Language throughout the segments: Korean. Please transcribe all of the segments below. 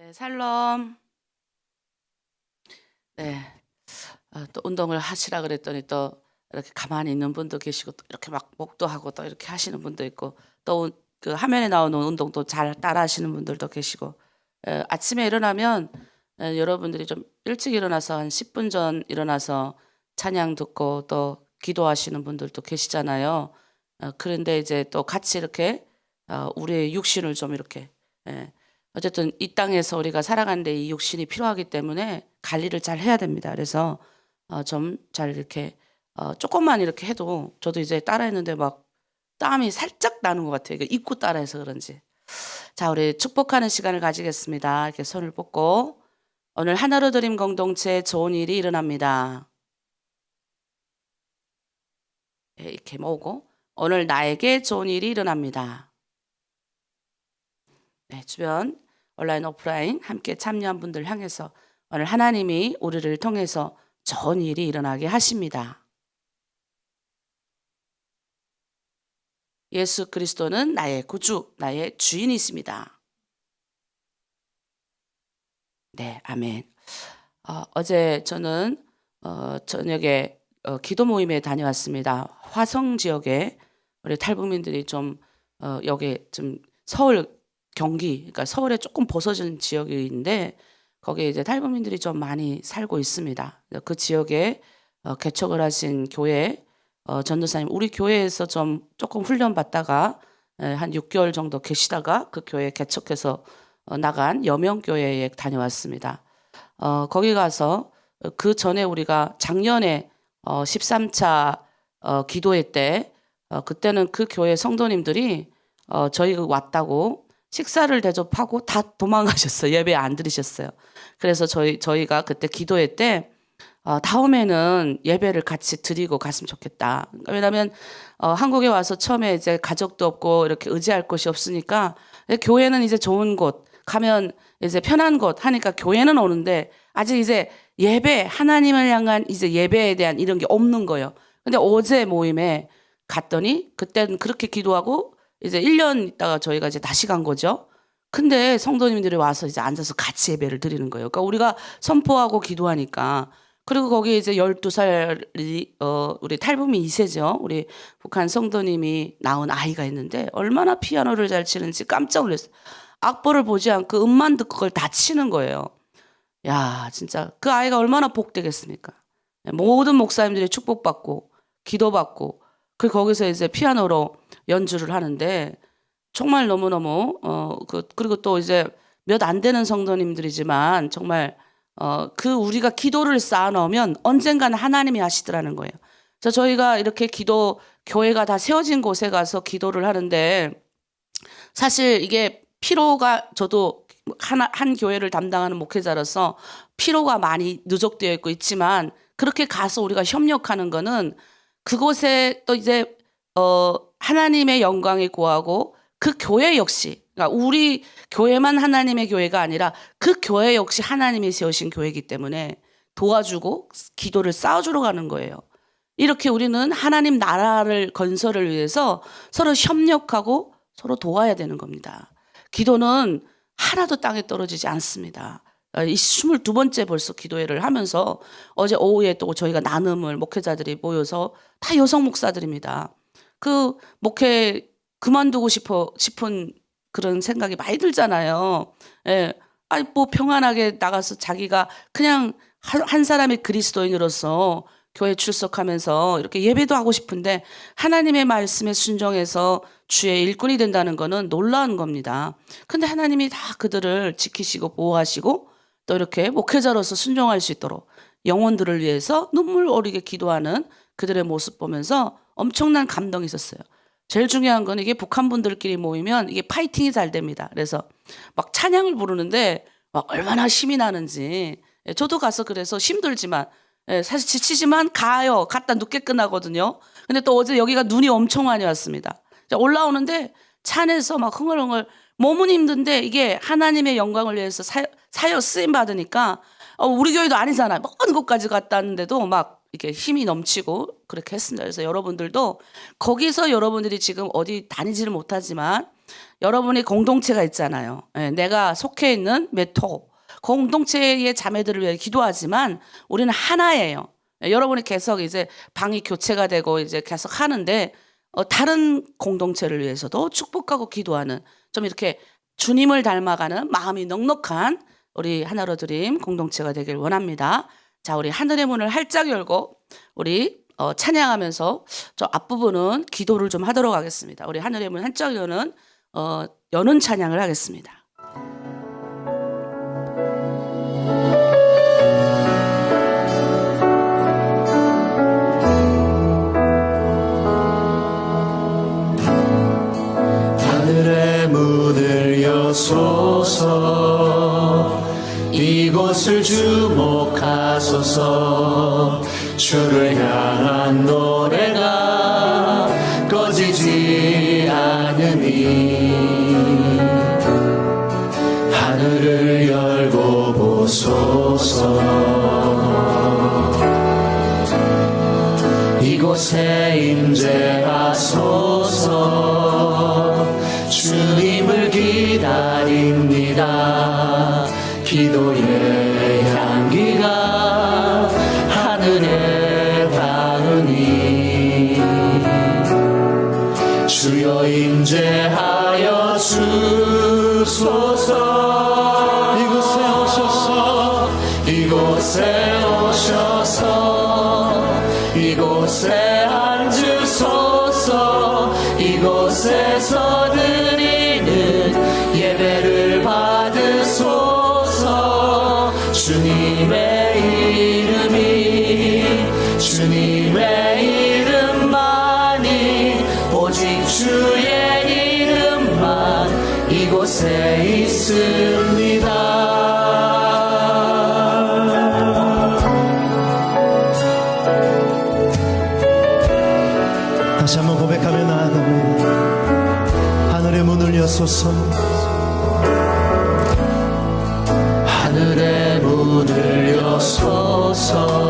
네, 샬롬. 네, 또 운동을 하시라 그랬더니 또 이렇게 가만히 있는 분도 계시고 또 이렇게 막 목도하고 또 이렇게 하시는 분도 있고 또 그 화면에 나오는 운동도 잘 따라 하시는 분들도 계시고 아침에 일어나면 여러분들이 좀 일찍 일어나서 한 10분 전 일어나서 찬양 듣고 또 기도하시는 분들도 계시잖아요. 그런데 이제 또 같이 이렇게 우리의 육신을 좀 이렇게 어쨌든 이 땅에서 우리가 살아가는데 이 육신이 필요하기 때문에 관리를 잘 해야 됩니다. 그래서 좀 잘 이렇게 조금만 이렇게 해도 저도 이제 따라했는데 막 땀이 살짝 나는 것 같아요. 이거 입고 따라해서 그런지. 자, 우리 축복하는 시간을 가지겠습니다. 이렇게 손을 뻗고 오늘 하나로 드림 공동체 좋은 일이 일어납니다. 네, 이렇게 모으고 오늘 나에게 좋은 일이 일어납니다. 네, 주변 온라인 오프라인 함께 참여한 분들 향해서 오늘 하나님이 우리를 통해서 좋은 일이 일어나게 하십니다. 예수 그리스도는 나의 구주, 나의 주인이십니다. 네, 아멘. 어제 저는 저녁에 기도 모임에 다녀왔습니다. 화성 지역에 우리 탈북민들이 좀 여기 좀 서울 경기, 그러니까 서울에 조금 벗어진 지역인데 거기에 이제 탈북민들이 좀 많이 살고 있습니다. 그 지역에 개척을 하신 교회 전도사님, 우리 교회에서 좀 조금 훈련 받다가 한 6개월 정도 계시다가 그 교회 개척해서 나간 여명교회에 다녀왔습니다. 거기 가서 그 전에 우리가 작년에 13차 기도회 때 그때는 그 교회 성도님들이 저희가 왔다고 식사를 대접하고 다 도망가셨어요. 예배 안 들으셨어요. 그래서 저희가 그때 기도회 때 다음에는 예배를 같이 드리고 갔으면 좋겠다. 왜냐하면 한국에 와서 처음에 이제 가족도 없고 이렇게 의지할 곳이 없으니까 교회는 이제 좋은 곳 가면 이제 편한 곳 하니까 교회는 오는데 아직 이제 예배 하나님을 향한 이제 예배에 대한 이런 게 없는 거예요. 근데 어제 모임에 갔더니 그때는 그렇게 기도하고 이제 1년 있다가 저희가 이제 다시 간 거죠. 근데 성도님들이 와서 이제 앉아서 같이 예배를 드리는 거예요. 그러니까 우리가 선포하고 기도하니까. 그리고 거기 이제 12살이 우리 탈북민 2세죠. 우리 북한 성도님이 낳은 아이가 있는데 얼마나 피아노를 잘 치는지 깜짝 놀랐어요. 악보를 보지 않고 음만 듣고 그걸 다 치는 거예요. 야, 진짜 그 아이가 얼마나 복되겠습니까? 모든 목사님들이 축복받고 기도받고 그 거기서 이제 피아노로 연주를 하는데 정말 너무너무 그리고 또 이제 몇 안 되는 성도님들이지만 정말 그 우리가 기도를 쌓아놓으면 언젠가는 하나님이 하시더라는 거예요. 그래서 저희가 이렇게 교회가 다 세워진 곳에 가서 기도를 하는데 사실 이게 피로가 저도 한 교회를 담당하는 목회자로서 피로가 많이 누적되어 있고 있지만 그렇게 가서 우리가 협력하는 거는 그곳에 또 이제 하나님의 영광이 고하고 그 교회 역시 그러니까 우리 교회만 하나님의 교회가 아니라 그 교회 역시 하나님이 세우신 교회이기 때문에 도와주고 기도를 쌓아주러 가는 거예요. 이렇게 우리는 하나님 나라를 건설을 위해서 서로 협력하고 서로 도와야 되는 겁니다. 기도는 하나도 땅에 떨어지지 않습니다. 이 22번째 벌써 기도회를 하면서 어제 오후에 또 저희가 나눔을 목회자들이 모여서 다 여성 목사들입니다. 그 목회 그만두고 싶은 그런 생각이 많이 들잖아요. 예. 아니, 뭐 평안하게 나가서 자기가 그냥 한 사람의 그리스도인으로서 교회 출석하면서 이렇게 예배도 하고 싶은데 하나님의 말씀에 순종해서 주의 일꾼이 된다는 거는 놀라운 겁니다. 근데 하나님이 다 그들을 지키시고 보호하시고 또 이렇게 목회자로서 순종할 수 있도록 영혼들을 위해서 눈물 어리게 기도하는 그들의 모습 보면서 엄청난 감동이 있었어요. 제일 중요한 건 이게 북한 분들끼리 모이면 이게 파이팅이 잘 됩니다. 그래서 막 찬양을 부르는데 막 얼마나 힘이 나는지 저도 가서 그래서 힘들지만 사실 지치지만 가요. 갔다 늦게 끝나거든요. 근데 또 어제 여기가 눈이 엄청 많이 왔습니다. 올라오는데 차 안에서 막 흥얼흥얼 몸은 힘든데 이게 하나님의 영광을 위해서 사역 쓰임 받으니까 우리 교회도 아니잖아요. 먼 곳까지 갔다 왔는데도 막 이렇게 힘이 넘치고 그렇게 했습니다. 그래서 여러분들도 거기서 여러분들이 지금 어디 다니지를 못하지만 여러분이 공동체가 있잖아요. 예, 내가 속해 있는 메토 공동체의 자매들을 위해 기도하지만 우리는 하나예요. 예, 여러분이 계속 이제 방이 교체가 되고 이제 계속 하는데 다른 공동체를 위해서도 축복하고 기도하는 좀 이렇게 주님을 닮아가는 마음이 넉넉한 우리 하나로 드림 공동체가 되길 원합니다. 자, 우리 하늘의 문을 활짝 열고 우리 찬양하면서 저 앞부분은 기도를 좀 하도록 하겠습니다. 우리 하늘의 문 활짝 여는 찬양을 하겠습니다. 하늘의 문을 여소서 이곳을 주목하소서 주를 향한 노래가 꺼지지 않으니 하늘을 열고 보소서 이곳에 임재하소서 주님을 기다립니다. 기도의 향기가 하늘에 닿으니 주여 임재하여 주소서 이곳에 오셔서 이곳에 오셔서 이곳에 앉으소서 이곳에서 드리는 예배를 받으소서 주님의 주님의 이름만이 오직 주의 이름만 이곳에 있습니다. 다시 한번 고백하며 나아갑니다. 하늘의 문을 여소서 하늘의 문을 여소서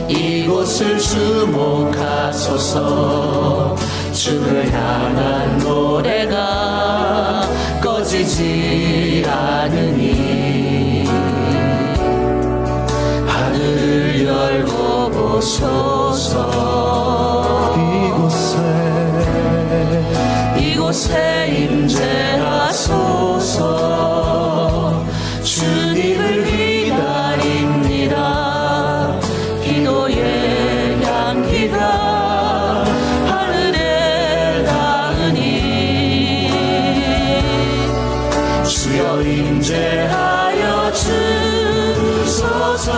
이곳을 주목하소서 주를 향한 노래가 꺼지지 않으니 하늘을 열고 보소서 이곳에 임재하소서 주님을 기다립니다. 기도의 향기가 하늘에 닿으니 주여 임재하여 주소서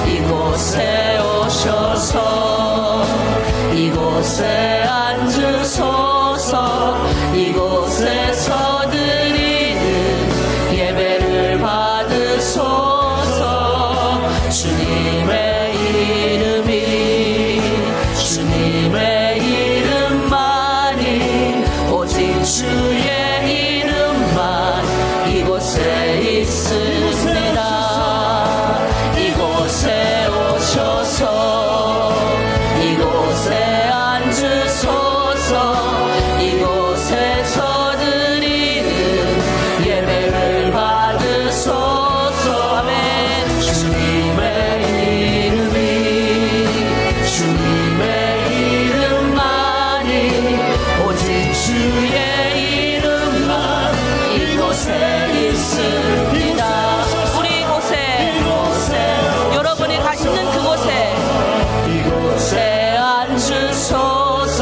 이곳에 오셔서 이곳에 앉으소서 이곳에서 드리는 예배를 받으소서 주님의 이름만이 오직 주의 이름만 이곳에 있습니다. 이곳에 오셔서 이곳에 앉으소서 이곳에서 드리는 예배를 받으소서 아멘. 주님의 이름만이 오직 주의 이름만 이곳에 있습니다. 우리 이곳에 여러분이 가시는 그곳에 앉으소서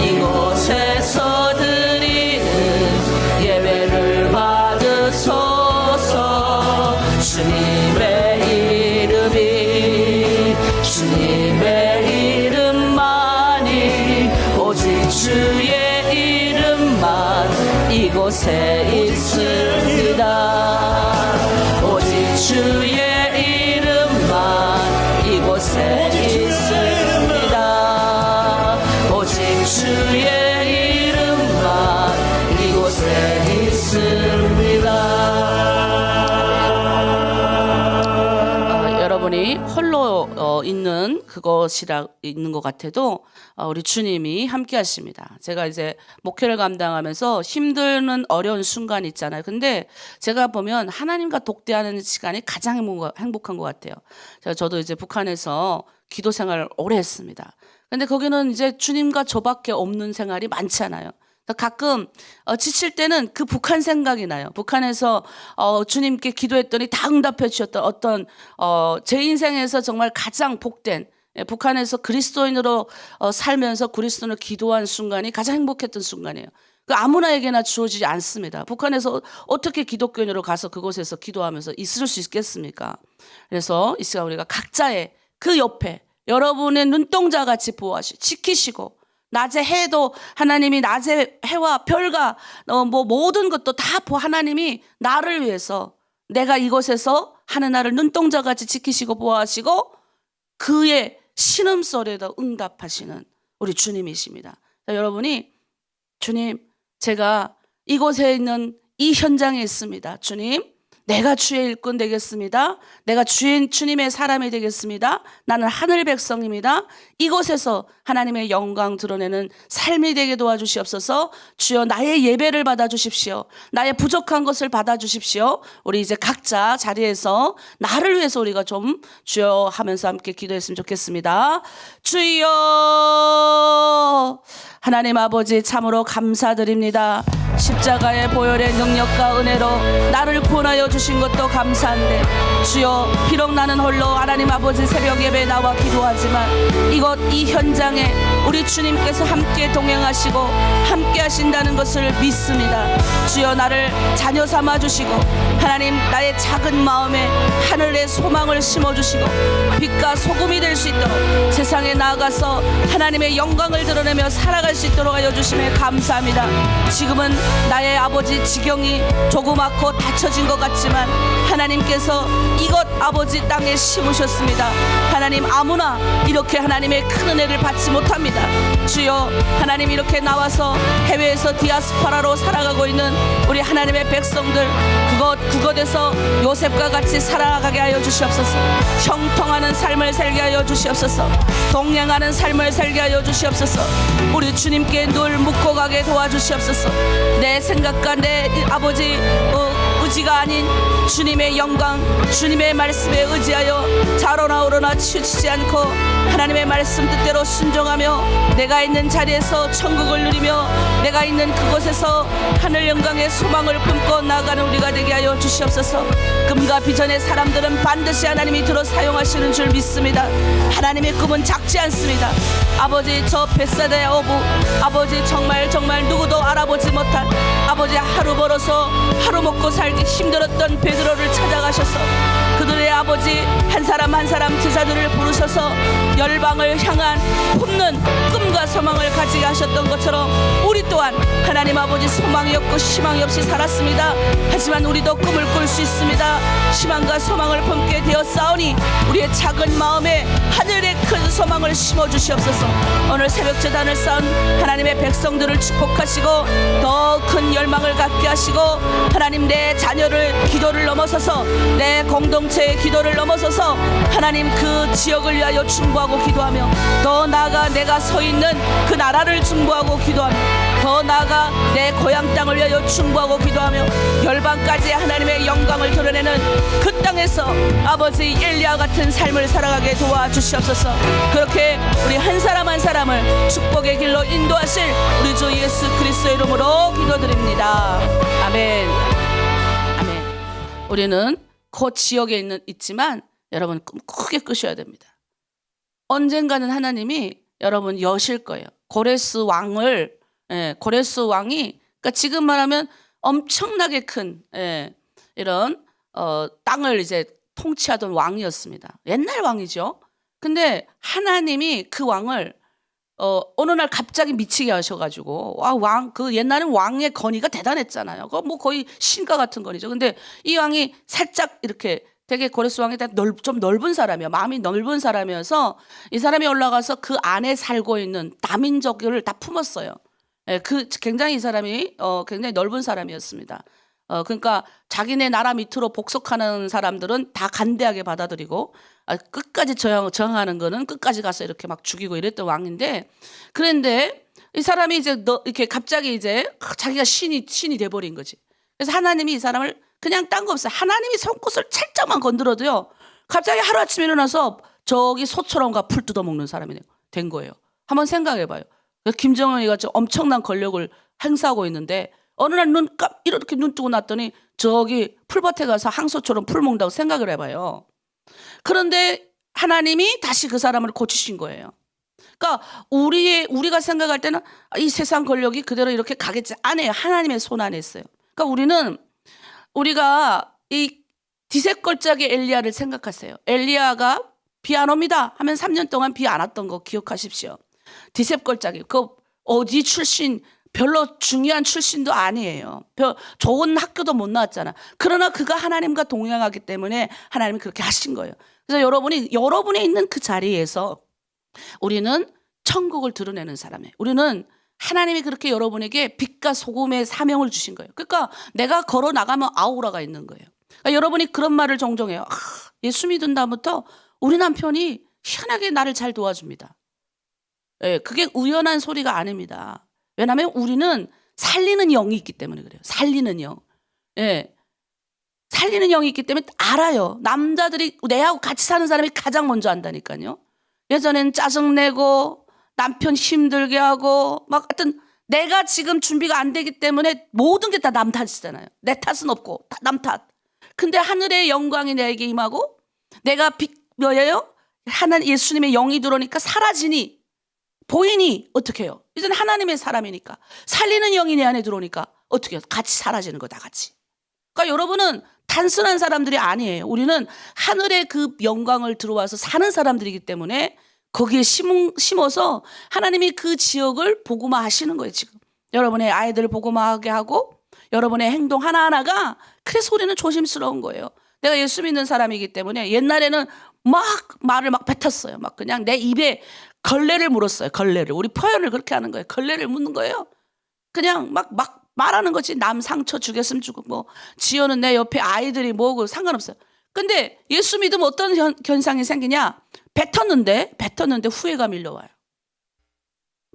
이곳에서 드리는 예배를 받으소서 주님의 이름만이 오직 주의 이름만 이곳에 있습니다. 오직 주의 이름만 이곳에 있습니다. 오직 주의 이름만 이곳에 있습니다. 여러분이 홀로 있는 그것이라 있는 것 같아도 우리 주님이 함께 하십니다. 제가 이제 목회를 감당하면서 힘든 어려운 순간이 있잖아요. 근데 제가 보면 하나님과 독대하는 시간이 가장 행복한 것 같아요. 저도 이제 북한에서 기도 생활을 오래 했습니다. 근데 거기는 이제 주님과 저밖에 없는 생활이 많잖아요. 가끔 지칠 때는 그 북한 생각이 나요. 북한에서 주님께 기도했더니 다 응답해 주셨던 어떤 제 인생에서 정말 가장 복된, 북한에서 그리스도인으로 살면서 그리스도인을 기도한 순간이 가장 행복했던 순간이에요. 그 아무나에게나 주어지지 않습니다. 북한에서 어떻게 기독교인으로 가서 그곳에서 기도하면서 있을 수 있겠습니까? 그래서 이 시간 우리가 각자의 그 옆에 여러분의 눈동자같이 보호하시고 지키시고, 낮에 해도 하나님이 낮에 해와 별과 뭐 모든 것도 다 하나님이 나를 위해서 내가 이곳에서 하나님을 눈동자같이 지키시고 보호하시고 그의 신음소리에도 응답하시는 우리 주님이십니다. 여러분이 주님, 제가 이곳에 있는 이 현장에 있습니다. 주님, 내가 주의 일꾼 되겠습니다. 내가 주님의 사람이 되겠습니다. 나는 하늘 백성입니다. 이곳에서 하나님의 영광 드러내는 삶이 되게 도와주시옵소서. 주여, 나의 예배를 받아주십시오. 나의 부족한 것을 받아주십시오. 우리 이제 각자 자리에서 나를 위해서 우리가 좀 주여 하면서 함께 기도했으면 좋겠습니다. 주여, 하나님 아버지 참으로 감사드립니다. 십자가의 보혈의 능력과 은혜로 나를 구원하여 주신 것도 감사한데, 주여, 비록 나는 홀로 하나님 아버지 새벽 예배에 나와 기도하지만 이곳 이 현장에 우리 주님께서 함께 동행하시고 함께 하신다는 것을 믿습니다. 주여, 나를 자녀 삼아 주시고 하나님, 나의 작은 마음에 하늘의 소망을 심어주시고 빛과 소금이 될 수 있도록 세상에 나아가서 하나님의 영광을 드러내며 살아갈 수 있도록 하여 주심에 감사합니다. 지금은 나의 아버지 지경이 조그맣고 닫혀진 것 같지만 하나님께서 이곳 아버지 땅에 심으셨습니다. 하나님, 아무나 이렇게 하나님의 큰 은혜를 받지 못합니다. 주여, 하나님, 이렇게 나와서 해외에서 디아스포라로 살아가고 있는 우리 하나님의 백성들, 그곳에서 요셉과 같이 살아가게 하여 주시옵소서. 형통하는 삶을 살게 하여 주시옵소서. 동행하는 삶을 살게 하여 주시옵소서. 우리 주님께 늘 묻고 가게 도와주시옵소서. 내 생각과 내 아버지 의지가 아닌 주님의 영광, 주님의 말씀에 의지하여 자로나 오로나 치우치지 않고 하나님의 말씀 뜻대로 순종하며 내가 있는 자리에서 천국을 누리며 내가 있는 그곳에서 하늘 영광의 소망을 품고 나아가는 우리가 되게 하여 주시옵소서. 금과 비전의 사람들은 반드시 하나님이 들어 사용하시는 줄 믿습니다. 하나님의 꿈은 작지 않습니다. 아버지, 저 벳사다의 어부, 아버지, 정말 누구도 알아보지 못한 아버지, 하루 벌어서 하루 먹고 살기 힘들었던 베드로를 찾아가셔서 그들의 아버지 한 사람 한 사람 제자들을 부르셔서 열방을 향한 품는 꿈과 소망을 가지게 하셨던 것처럼 우리 또한 하나님 아버지 소망이 없고 희망이 없이 살았습니다. 하지만 우리도 꿈을 꿀 수 있습니다. 희망과 소망을 품게 되었사오니 우리의 작은 마음에 하늘의 큰 소망을 심어주시옵소서. 오늘 새벽 제단을 쌓은 하나님의 백성들을 축복하시고 더 큰 열망을 갖게 하시고 하나님, 내 자녀를 기도를 넘어서서 내 공동체의 기도를 넘어서서 하나님 그 지역을 위하여 중보하고 기도하며 더 나아가 내가 서 있는 그 나라를 중보하고 기도하며 더 나아가 내 고향 땅을 위하여 중보하고 기도하며 열방까지 하나님의 영광을 드러내는 그 땅에서 아버지 엘리야 같은 삶을 살아가게 도와주시옵소서. 그렇게 우리 한 사람 한 사람을 축복의 길로 인도하실 우리 주 예수 그리스도의 이름으로 기도드립니다. 아멘. 아멘. 우리는 그 지역에 있지만 여러분, 꿈 크게 꾸셔야 됩니다. 언젠가는 하나님이 여러분 여실 거예요. 고레스 왕이, 그러니까 지금 말하면 엄청나게 큰 이런 땅을 이제 통치하던 왕이었습니다. 옛날 왕이죠. 근데 하나님이 그 왕을 어느 날 갑자기 미치게 하셔가지고 그 옛날엔 왕의 권위가 대단했잖아요. 뭐 거의 신과 같은 권위죠. 근데 이 왕이 살짝 이렇게 되게 고레스 왕이 좀 넓은 사람이에요. 마음이 넓은 사람이어서 이 사람이 올라가서 그 안에 살고 있는 다민족을 다 품었어요. 굉장히 이 사람이 굉장히 넓은 사람이었습니다. 그러니까 자기네 나라 밑으로 복속하는 사람들은 다 간대하게 받아들이고 끝까지 저항하는 거는 끝까지 가서 이렇게 막 죽이고 이랬던 왕인데, 그런데 이 사람이 이제 이렇게 갑자기 이제 자기가 신이 돼버린 거지. 그래서 하나님이 이 사람을 그냥 딴 거 없어요. 하나님이 손끝을 살짝만 건드려도요, 갑자기 하루아침에 일어나서 저기 소처럼 풀 뜯어먹는 사람이 된 거예요. 한번 생각해봐요. 김정은이가 엄청난 권력을 행사하고 있는데 어느 날 이렇게 눈 뜨고 났더니 저기 풀밭에 가서 항소처럼 풀 먹는다고 생각을 해봐요. 그런데 하나님이 다시 그 사람을 고치신 거예요. 그러니까 우리가 생각할 때는 이 세상 권력이 그대로 이렇게 가겠지. 아니에요. 하나님의 손 안에 있어요. 그러니까 우리가 이 디셉골짜기 엘리야를 생각하세요. 엘리야가 비 안 옵니다 하면 3년 동안 비 안 왔던 거 기억하십시오. 디셉골짜기, 그 어디 출신, 별로 중요한 출신도 아니에요. 좋은 학교도 못 나왔잖아. 그러나 그가 하나님과 동행하기 때문에 하나님이 그렇게 하신 거예요. 그래서 여러분이 있는 그 자리에서 우리는 천국을 드러내는 사람이에요. 우리는 하나님이 그렇게 여러분에게 빛과 소금의 사명을 주신 거예요. 그러니까 내가 걸어 나가면 아우라가 있는 거예요. 그러니까 여러분이 그런 말을 종종 해요. 예수 믿은 다음부터 우리 남편이 희한하게 나를 잘 도와줍니다. 예, 그게 우연한 소리가 아닙니다. 왜냐하면 우리는 살리는 영이 있기 때문에 그래요. 살리는 영. 예. 살리는 영이 있기 때문에 알아요. 남자들이 내하고 같이 사는 사람이 가장 먼저 안다니까요. 예전엔 짜증내고 남편 힘들게 하고 막 하여튼 내가 지금 준비가 안 되기 때문에 모든 게 다 남 탓이잖아요. 내 탓은 없고 다 남 탓. 근데 하늘의 영광이 내게 임하고 내가 뭐예요? 하나님 예수님의 영이 들어오니까 사라지니 보이니 어떻게 해요? 이제는 하나님의 사람이니까 살리는 영이 내 안에 들어오니까 어떻게 해요? 같이 사라지는 거 다 같이. 그러니까 여러분은 단순한 사람들이 아니에요. 우리는 하늘의 그 영광을 들어와서 사는 사람들이기 때문에 거기에 심어서 하나님이 그 지역을 복음화 하시는 거예요. 지금 여러분의 아이들을 복음화하게 하고 여러분의 행동 하나하나가, 그래서 우리는 조심스러운 거예요. 내가 예수 믿는 사람이기 때문에 옛날에는 막 말을 막 뱉었어요. 막 그냥 내 입에 걸레를 물었어요. 걸레를. 우리 표현을 그렇게 하는 거예요. 걸레를 묻는 거예요. 그냥 막 말하는 거지. 남 상처 주겠으면 주고 뭐 지어는 내 옆에 아이들이 뭐고 상관없어요. 근데 예수 믿으면 어떤 현상이 생기냐? 뱉었는데 후회가 밀려와요.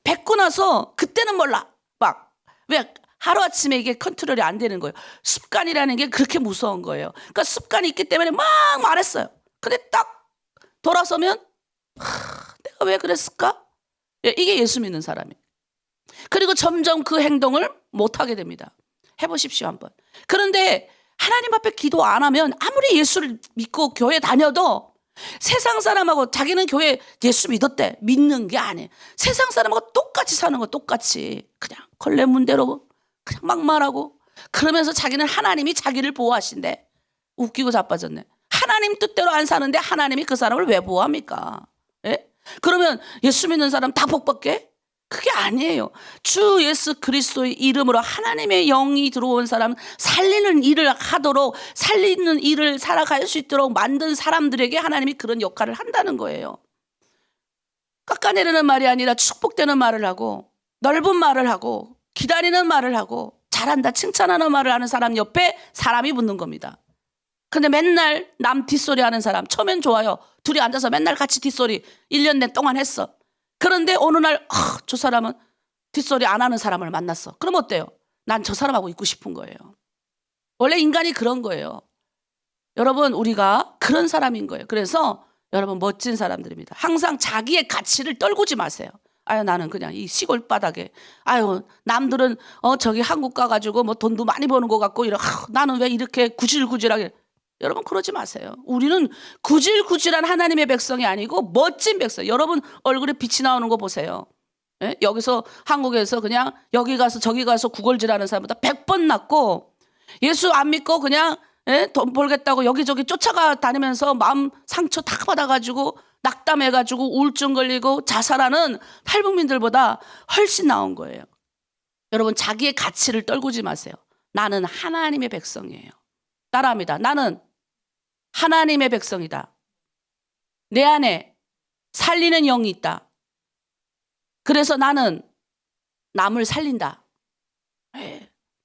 뱉고 나서 그때는 몰라. 막 왜 하루아침에 이게 컨트롤이 안 되는 거예요. 습관이라는 게 그렇게 무서운 거예요. 그러니까 습관이 있기 때문에 막 말했어요. 근데 딱 돌아서면 내가 왜 그랬을까? 이게 예수 믿는 사람이에요. 그리고 점점 그 행동을 못하게 됩니다. 해보십시오 한번. 그런데 하나님 앞에 기도 안 하면 아무리 예수를 믿고 교회 다녀도 세상 사람하고, 자기는 교회 예수 믿었대, 믿는 게 아니에요. 세상 사람하고 똑같이 사는 거, 똑같이 그냥 걸레 문대로 그냥 막 말하고, 그러면서 자기는 하나님이 자기를 보호하신대. 웃기고 자빠졌네. 하나님 뜻대로 안 사는데 하나님이 그 사람을 왜 보호합니까? 예? 그러면 예수 믿는 사람 다 복받게? 그게 아니에요. 주 예수 그리스도의 이름으로 하나님의 영이 들어온 사람, 살리는 일을 하도록, 살리는 일을 살아갈 수 있도록 만든 사람들에게 하나님이 그런 역할을 한다는 거예요. 깎아내리는 말이 아니라 축복되는 말을 하고, 넓은 말을 하고, 기다리는 말을 하고, 잘한다 칭찬하는 말을 하는 사람 옆에 사람이 붙는 겁니다. 근데 맨날 남 뒷소리 하는 사람, 처음엔 좋아요. 둘이 앉아서 맨날 같이 뒷소리 1년 내 동안 했어. 그런데 어느 날 저 사람은 뒷소리 안 하는 사람을 만났어. 그럼 어때요? 난 저 사람하고 있고 싶은 거예요. 원래 인간이 그런 거예요. 여러분, 우리가 그런 사람인 거예요. 그래서 여러분, 멋진 사람들입니다. 항상 자기의 가치를 떨구지 마세요. 아유, 나는 그냥 이 시골 바닥에, 아유, 남들은 저기 한국 가가지고 뭐 돈도 많이 버는 것 같고 나는 왜 이렇게 구질구질하게. 여러분, 그러지 마세요. 우리는 구질구질한 하나님의 백성이 아니고 멋진 백성. 여러분 얼굴에 빛이 나오는 거 보세요. 예? 여기서 한국에서 그냥 여기 가서 저기 가서 구걸질하는 사람보다 100번 낫고, 예수 안 믿고 그냥 돈 벌겠다고 여기저기 쫓아가 다니면서 마음 상처 다 받아가지고 낙담해가지고 우울증 걸리고 자살하는 탈북민들보다 훨씬 나은 거예요. 여러분, 자기의 가치를 떨구지 마세요. 나는 하나님의 백성이에요. 따라합니다. 나는 하나님의 백성이다. 내 안에 살리는 영이 있다. 그래서 나는 남을 살린다.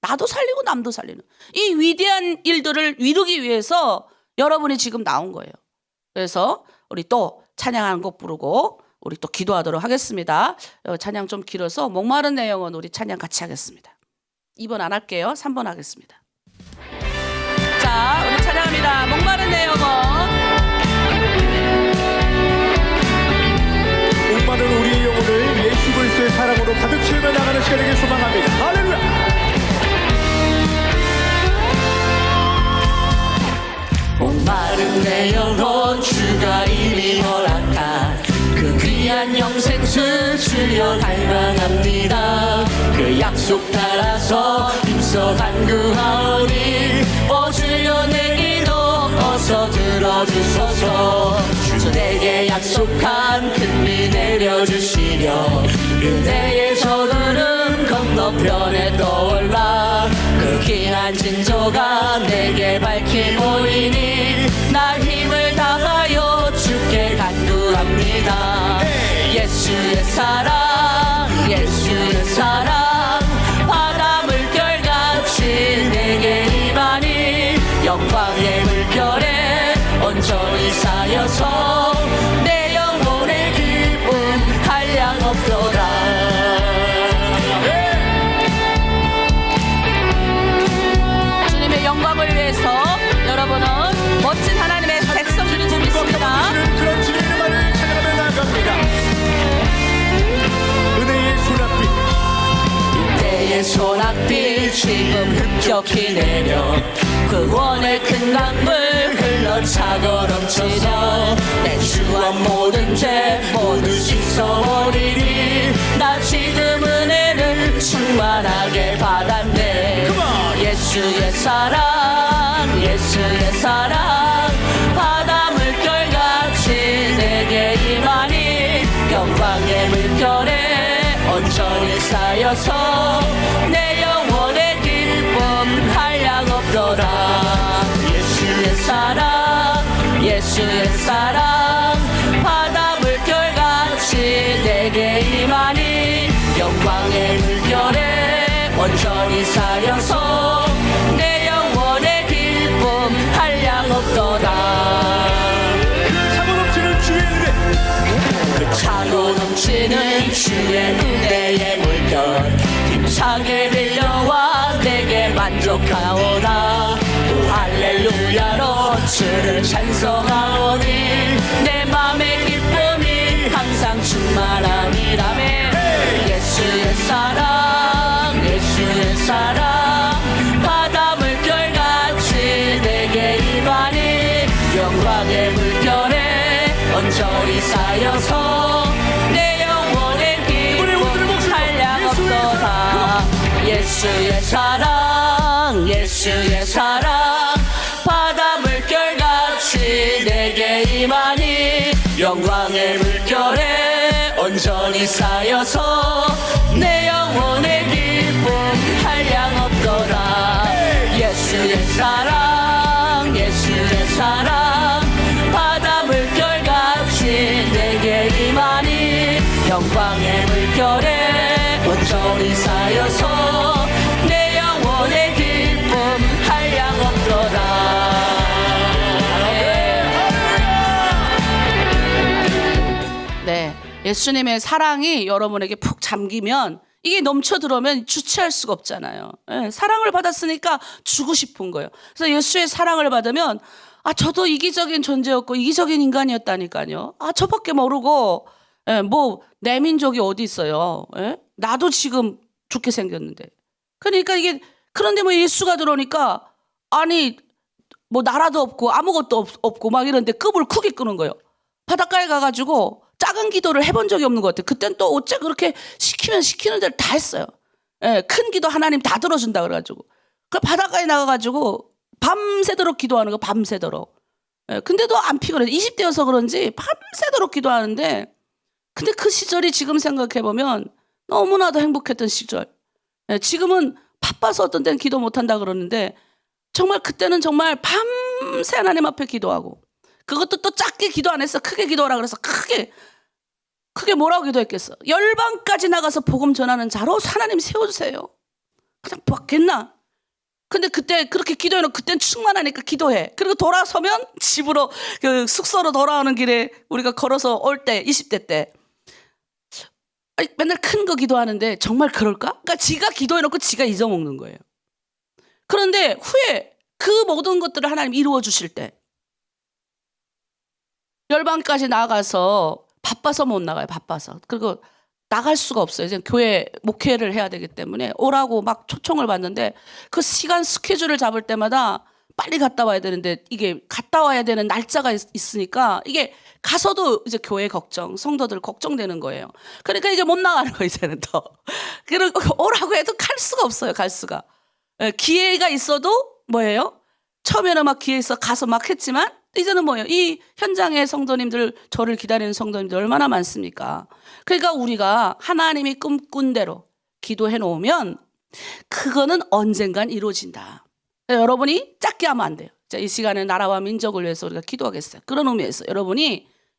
나도 살리고 남도 살리는 이 위대한 일들을 이루기 위해서 여러분이 지금 나온 거예요. 그래서 우리 또 찬양 한 곡 부르고 우리 또 기도하도록 하겠습니다. 찬양 좀 길어서 목마른 내 영혼 우리 찬양 같이 하겠습니다. 2번 안 할게요. 3번 하겠습니다. 자, 우리 찬양합니다. 목마른 내 영혼. 목마른 우리의 영혼을 예수 그리스도의 사랑으로 가득 채우며 나가는 시간 되길 소망합니다. 할렐루야. 목마른 내 영혼 주가 이미 허락한 그 귀한 영생수 주여 갈망합니다. 그 약속 따라서 힘써 간구하오니 오 주여 내 기도 어서 들어주소서. 주 내게 약속한 큰 비 내려주시려 은혜의 저들은 건너편에 떠올라 그 귀한 징조가 내게 밝히 보이니 나 힘을 다하여 주께 간구합니다. 예수의 사랑 예수의 사랑 바다 물결같이 내게 임하니 영광의 물결에 온전히 쌓여서 내 영혼의 기쁨 한량 없도다. 주님의 영광을 위해서 여러분은 멋진 하나님의 백성들이 좀 있습니다. 그런 주의 이름을 찬양하며 나아갑니다. 은혜의 소낙비 내의 소낙비 지금 흡족히 내려 구원의 큰 강물 흘러 차고 넘치며 내 주한 모든 죄 모두 씻어버리니 나 지금 은혜를 충만하게 받았네. 예수의 사랑 예수의 사랑 바다 물결같이 내게 임하니 영광의 물결에 온전히 쌓여서 내 영혼의 기쁨 한량 없도다. 예수의 사랑 예수의 사랑 바다 물결같이 내게 임하니 영광의 물결에 온전히 쌓여서 내 영혼의 기쁨 한량 없도다. 그 차고 넘치는 주의 은혜 그 차고 넘치는 주의 은혜의 물결 힘차게 빌려와 내게 만족하오나 오 할렐루야로 주를 찬송하오니 내 맘의 기쁨이 항상 충만함이라며. 예수의 사랑 예수의 사랑 바다 물결같이 내게 임하니 영광의 물결에 온전히 쌓여서 내 영혼의 기쁨 한량 없도다. 예수의 사랑 예수의 사랑 바다 물결같이 내게 임하니 영광의 물결에 온전히 쌓여서 내 영혼의 기쁨 한량 없도다. 예수의 사랑 예수의 사랑 바다 물결같이 내게 임하니 영광의 물결에 온전히 쌓여서 내 영혼의 기쁨 한량 없도다. 네, 예수님의 사랑이 여러분에게 푹 잠기면 이게 넘쳐 들어오면 주체할 수가 없잖아요. 예, 사랑을 받았으니까 주고 싶은 거예요. 그래서 예수의 사랑을 받으면 저도 이기적인 존재였고 이기적인 인간이었다니까요. 저밖에 모르고 뭐 내 민족이 어디 있어요. 예? 나도 지금 죽게 생겼는데. 그러니까 이게 그런데 뭐 예수가 들어오니까 뭐 나라도 없고 아무것도 없고 막 이런데 급을 크게 끄는 거예요. 바닷가에 가가지고 작은 기도를 해본 적이 없는 것 같아요. 그땐 또 어째 그렇게 시키면 시키는 대로 다 했어요. 예, 큰 기도 하나님 다 들어준다 그래가지고. 그 바닷가에 나가가지고 밤새도록 기도하는 거 밤새도록. 예, 근데도 안 피곤해. 20대여서 그런지 밤새도록 기도하는데 근데 그 시절이 지금 생각해보면 너무나도 행복했던 시절. 예, 지금은 바빠서 어떤 때는 기도 못한다 그러는데 정말 그때는 정말 밤새 하나님 앞에 기도하고 그것도 또 작게 기도 안 했어. 크게 기도하라 그래서 크게 뭐라고 기도했겠어. 열방까지 나가서 복음 전하는 자로 하나님 세워주세요. 그냥 받겠나? 근데 그때 그렇게 기도해놓고 그땐 충만하니까 기도해. 그리고 돌아서면 집으로 그 숙소로 돌아오는 길에 우리가 걸어서 올 때 20대 때 아니, 맨날 큰 거 기도하는데 정말 그럴까? 그러니까 지가 기도해놓고 지가 잊어먹는 거예요. 그런데 후에 그 모든 것들을 하나님 이루어 주실 때 열방까지 나가서 바빠서 못 나가요. 바빠서. 그리고 나갈 수가 없어요. 이제 교회 목회를 해야 되기 때문에 오라고 막 초청을 받는데 그 시간 스케줄을 잡을 때마다 빨리 갔다 와야 되는데 이게 갔다 와야 되는 날짜가 있으니까 이게 가서도 이제 교회 걱정, 성도들 걱정되는 거예요. 그러니까 이제 못 나가는 거예요, 이제는 더. 그리고 오라고 해도 갈 수가 없어요, 갈 수가. 기회가 있어도 뭐예요? 처음에는 막 기회 있어 가서 막 했지만 이제는 뭐예요? 이 현장의 성도님들, 저를 기다리는 성도님들 얼마나 많습니까? 그러니까 우리가 하나님이 꿈꾼 대로 기도해 놓으면 그거는 언젠간 이루어진다. 여러분이 작게 하면 안 돼요. 자, 이 시간에 나라와 민족을 위해서 우리가 기도하겠어요. 그런 의미에서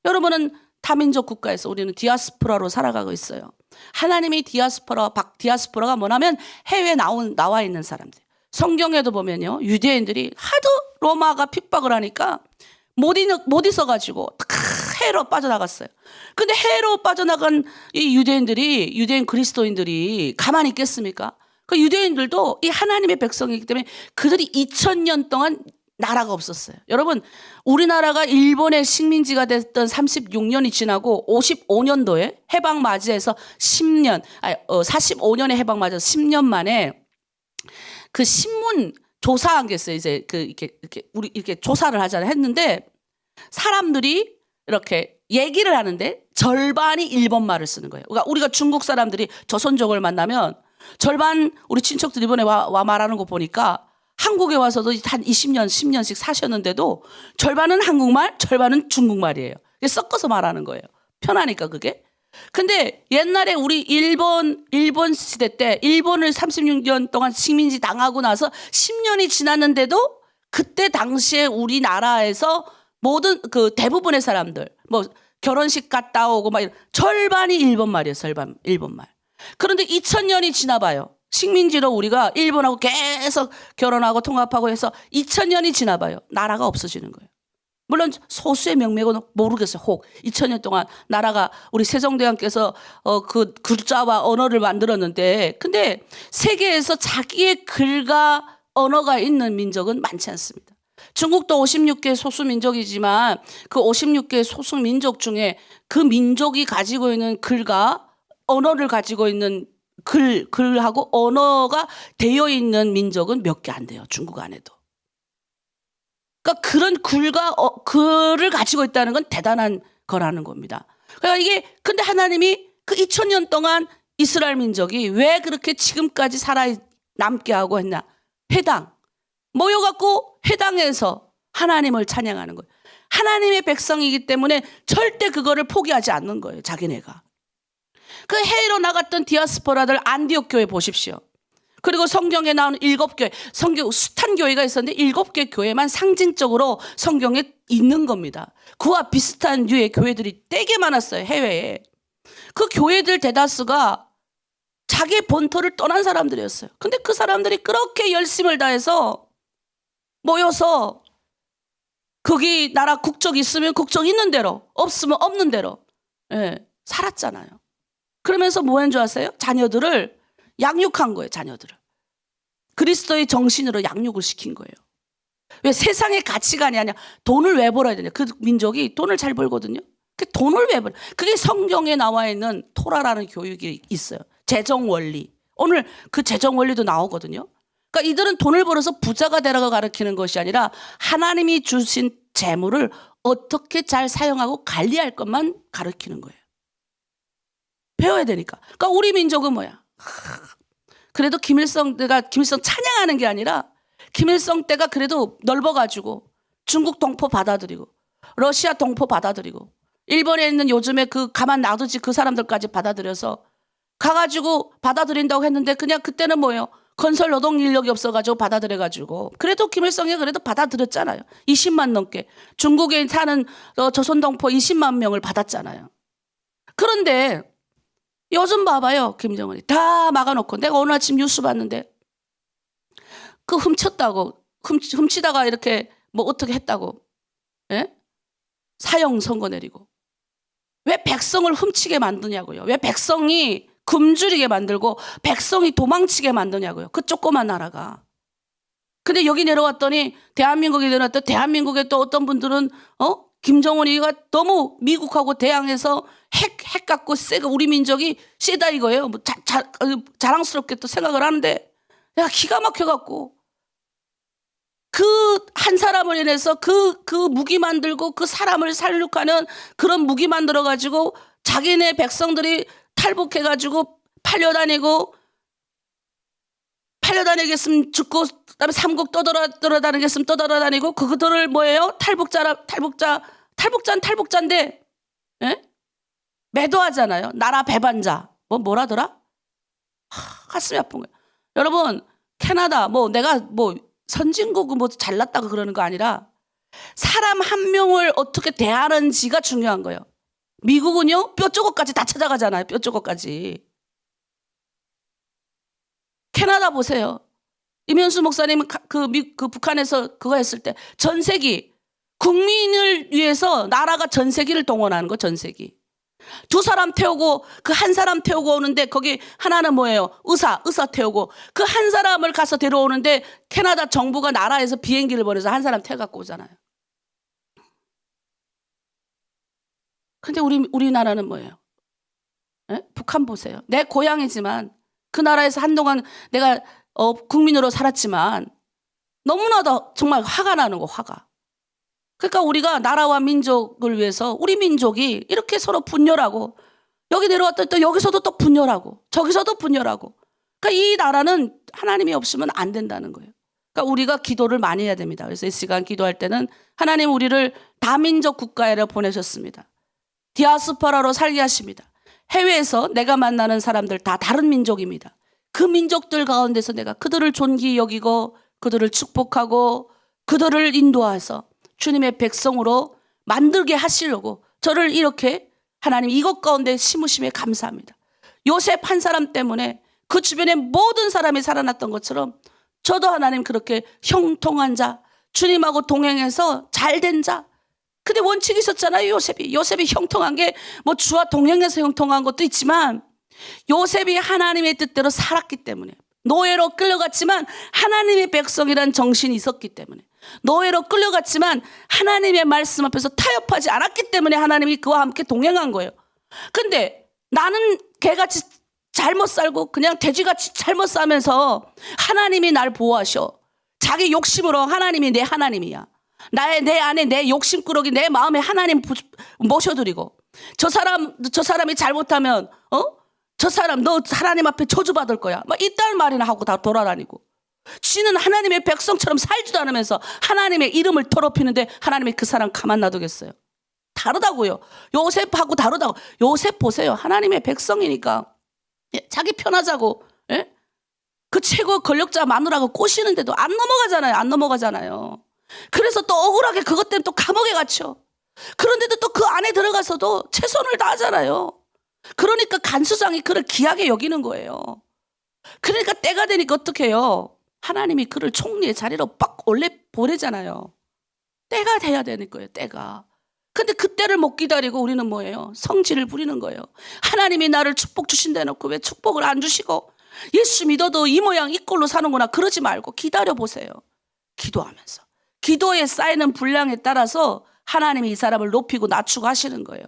여러분은 다민족 국가에서 우리는 디아스포라로 살아가고 있어요. 하나님이 디아스포라가 뭐냐면 해외에 나와 있는 사람들. 성경에도 보면요, 유대인들이 하도 로마가 핍박을 하니까 못 있어가지고 해외로 빠져나갔어요. 근데 해외로 빠져나간 이 유대인 그리스도인들이 가만히 있겠습니까? 그 유대인들도 이 하나님의 백성이기 때문에 그들이 2000년 동안 나라가 없었어요. 여러분, 우리나라가 일본의 식민지가 됐던 36년이 지나고 55년도에 해방 맞이해서 45년에 해방 맞아서 10년 만에 그 신문 조사한 게 있어요. 이제 우리 이렇게 조사를 하잖아요. 했는데 사람들이 이렇게 얘기를 하는데 절반이 일본 말을 쓰는 거예요. 그러니까 우리가 중국 사람들이 조선족을 만나면 절반 우리 친척들 이번에 와 말하는 거 보니까 한국에 와서도 한 20년, 10년씩 사셨는데도 절반은 한국말, 절반은 중국말이에요. 섞어서 말하는 거예요. 편하니까 그게. 근데 옛날에 우리 일본 시대 때 일본을 36년 동안 식민지 당하고 나서 10년이 지났는데도 그때 당시에 우리나라에서 모든 그 대부분의 사람들 뭐 결혼식 갔다 오고 막 절반이 일본 말이에요. 일본 말. 그런데 2000년이 지나봐요. 식민지로 우리가 일본하고 계속 결혼하고 통합하고 해서 2000년이 지나봐요. 나라가 없어지는 거예요. 물론 소수의 명맥은 모르겠어요. 혹 2000년 동안 나라가 우리 세종대왕께서 그 글자와 언어를 만들었는데 근데 세계에서 자기의 글과 언어가 있는 민족은 많지 않습니다. 중국도 56개 소수민족이지만 그 56개 소수민족 중에 그 민족이 가지고 있는 글과 언어를 가지고 있는 글하고 언어가 되어 있는 민족은 몇 개 안 돼요. 중국 안에도. 그러니까 그런 글을 가지고 있다는 건 대단한 거라는 겁니다. 그러니까 근데 하나님이 그 2000년 동안 이스라엘 민족이 왜 그렇게 지금까지 살아남게 하고 했나? 회당. 모여갖고 회당에서 하나님을 찬양하는 거예요. 하나님의 백성이기 때문에 절대 그거를 포기하지 않는 거예요. 자기네가. 그 해외로 나갔던 디아스포라들 안디옥 교회 보십시오. 그리고 성경에 나오는 7교회, 성경 숱한 교회가 있었는데 7개 교회만 상징적으로 성경에 있는 겁니다. 그와 비슷한 류의 교회들이 되게 많았어요. 해외에. 그 교회들 대다수가 자기 본토를 떠난 사람들이었어요. 근데 그 사람들이 그렇게 열심을 다해서 모여서 거기 나라 국적 있으면 국적 있는 대로 없으면 없는 대로 살았잖아요. 그러면서 뭐 한 줄 아세요? 자녀들을 양육한 거예요. 자녀들을. 그리스도의 정신으로 양육을 시킨 거예요. 왜 세상의 가치관이 아니야. 돈을 왜 벌어야 되냐. 그 민족이 돈을 잘 벌거든요. 그 돈을 왜 벌어. 그게 성경에 나와 있는 토라라는 교육이 있어요. 재정 원리. 오늘 그 재정 원리도 나오거든요. 그러니까 이들은 돈을 벌어서 부자가 되라고 가르치는 것이 아니라 하나님이 주신 재물을 어떻게 잘 사용하고 관리할 것만 가르치는 거예요. 배워야 되니까. 그러니까 우리 민족은 뭐야? 그래도 김일성 찬양하는 게 아니라 김일성 때가 그래도 넓어가지고 중국 동포 받아들이고 러시아 동포 받아들이고 일본에 있는 요즘에 가만 놔두지 그 사람들까지 받아들여서 가가지고 받아들인다고 했는데 그냥 그때는 뭐예요? 건설 노동 인력이 없어가지고 받아들여가지고 그래도 김일성이 그래도 받아들였잖아요. 20만 넘게 중국에 사는 조선 동포 20만 명을 받았잖아요. 그런데 요즘 봐봐요. 김정은이 다 막아놓고 내가 오늘 아침 뉴스 봤는데 그 훔쳤다고 훔치다가 이렇게 뭐 어떻게 했다고 예? 사형 선고 내리고 왜 백성을 훔치게 만드냐고요. 왜 백성이 굶주리게 만들고 백성이 도망치게 만드냐고요. 그 조그만 나라가. 근데 여기 내려왔더니 대한민국에 내려왔더니 대한민국에 또 어떤 분들은 김정은이가 너무 미국하고 대항해서 핵 갖고 세고 우리 민족이 세다 이거예요. 뭐 자랑스럽게 또 생각을 하는데 내가 기가 막혀갖고 그 한 사람을 인해서 그 무기 만들고 그 사람을 살육하는 그런 무기 만들어가지고 자기네 백성들이 탈북해가지고 팔려다니겠으면 죽고 그다음에 삼국 떠돌아다니겠으면 떠돌아다니고 그들을 뭐예요? 탈북자인데 예? 매도하잖아요. 나라 배반자 뭐라더라? 가슴이 아픈 거예요. 여러분 캐나다 내가 선진국 잘났다고 그러는 거 아니라 사람 한 명을 어떻게 대하는지가 중요한 거예요. 미국은요 뼈조각까지 다 찾아가잖아요. 뼈조각까지. 캐나다 보세요. 이면수 목사님은 그 북한에서 그거 했을 때 전세기 국민을 위해서 나라가 전세기를 동원하는 거 전세기. 두 사람 태우고 그 한 사람 태우고 오는데 거기 하나는 뭐예요? 의사 태우고 그 한 사람을 가서 데려오는데 캐나다 정부가 나라에서 비행기를 보내서 한 사람 태워갖고 오잖아요. 근데 우리나라는 뭐예요? 에? 북한 보세요. 내 고향이지만 그 나라에서 한동안 내가 국민으로 살았지만 너무나도 정말 화가 나는 거 화가. 그러니까 우리가 나라와 민족을 위해서 우리 민족이 이렇게 서로 분열하고 여기 내려왔더니 또 여기서도 또 분열하고 저기서도 분열하고 그러니까 이 나라는 하나님이 없으면 안 된다는 거예요. 그러니까 우리가 기도를 많이 해야 됩니다. 그래서 이 시간 기도할 때는 하나님 우리를 다민족 국가에 보내셨습니다. 디아스포라로 살게 하십니다. 해외에서 내가 만나는 사람들 다 다른 민족입니다. 그 민족들 가운데서 내가 그들을 존귀 여기고 그들을 축복하고 그들을 인도해서 주님의 백성으로 만들게 하시려고 저를 이렇게 하나님 이것 가운데 심으심에 감사합니다. 요셉 한 사람 때문에 그 주변에 모든 사람이 살아났던 것처럼 저도 하나님 그렇게 형통한 자, 주님하고 동행해서 잘된 자. 근데 원칙이 있었잖아요. 요셉이 형통한 게 주와 동행해서 형통한 것도 있지만 요셉이 하나님의 뜻대로 살았기 때문에 노예로 끌려갔지만 하나님의 백성이란 정신이 있었기 때문에 노예로 끌려갔지만 하나님의 말씀 앞에서 타협하지 않았기 때문에 하나님이 그와 함께 동행한 거예요. 근데 나는 개같이 잘못 살고 그냥 돼지같이 잘못 살면서 하나님이 날 보호하셔. 자기 욕심으로 하나님이 내 하나님이야. 내 안에 내 욕심꾸러기 내 마음에 하나님 모셔드리고 저 사람이 잘못하면 저 사람 너 하나님 앞에 저주받을 거야. 이딴 말이나 하고 다 돌아다니고 지는 하나님의 백성처럼 살지도 않으면서 하나님의 이름을 더럽히는데 하나님이 그 사람 가만 놔두겠어요? 다르다고요. 요셉하고 다르다고. 요셉 보세요. 하나님의 백성이니까 자기 편하자고 그 최고 권력자 마누라고 꼬시는데도 안 넘어가잖아요. 그래서 또 억울하게 그것 때문에 또 감옥에 갇혀. 그런데도 또 그 안에 들어가서도 최선을 다하잖아요. 그러니까 간수장이 그를 귀하게 여기는 거예요. 그러니까 때가 되니까 어떻게 해요? 하나님이 그를 총리의 자리로 빡 올려 보내잖아요. 때가 돼야 되는 거예요. 때가. 근데 그 때를 못 기다리고 우리는 뭐예요? 성질을 부리는 거예요. 하나님이 나를 축복 주신다 해놓고 왜 축복을 안 주시고 예수 믿어도 이 모양 이 꼴로 사는구나 그러지 말고 기다려보세요. 기도하면서. 기도에 쌓이는 분량에 따라서 하나님이 이 사람을 높이고 낮추고 하시는 거예요.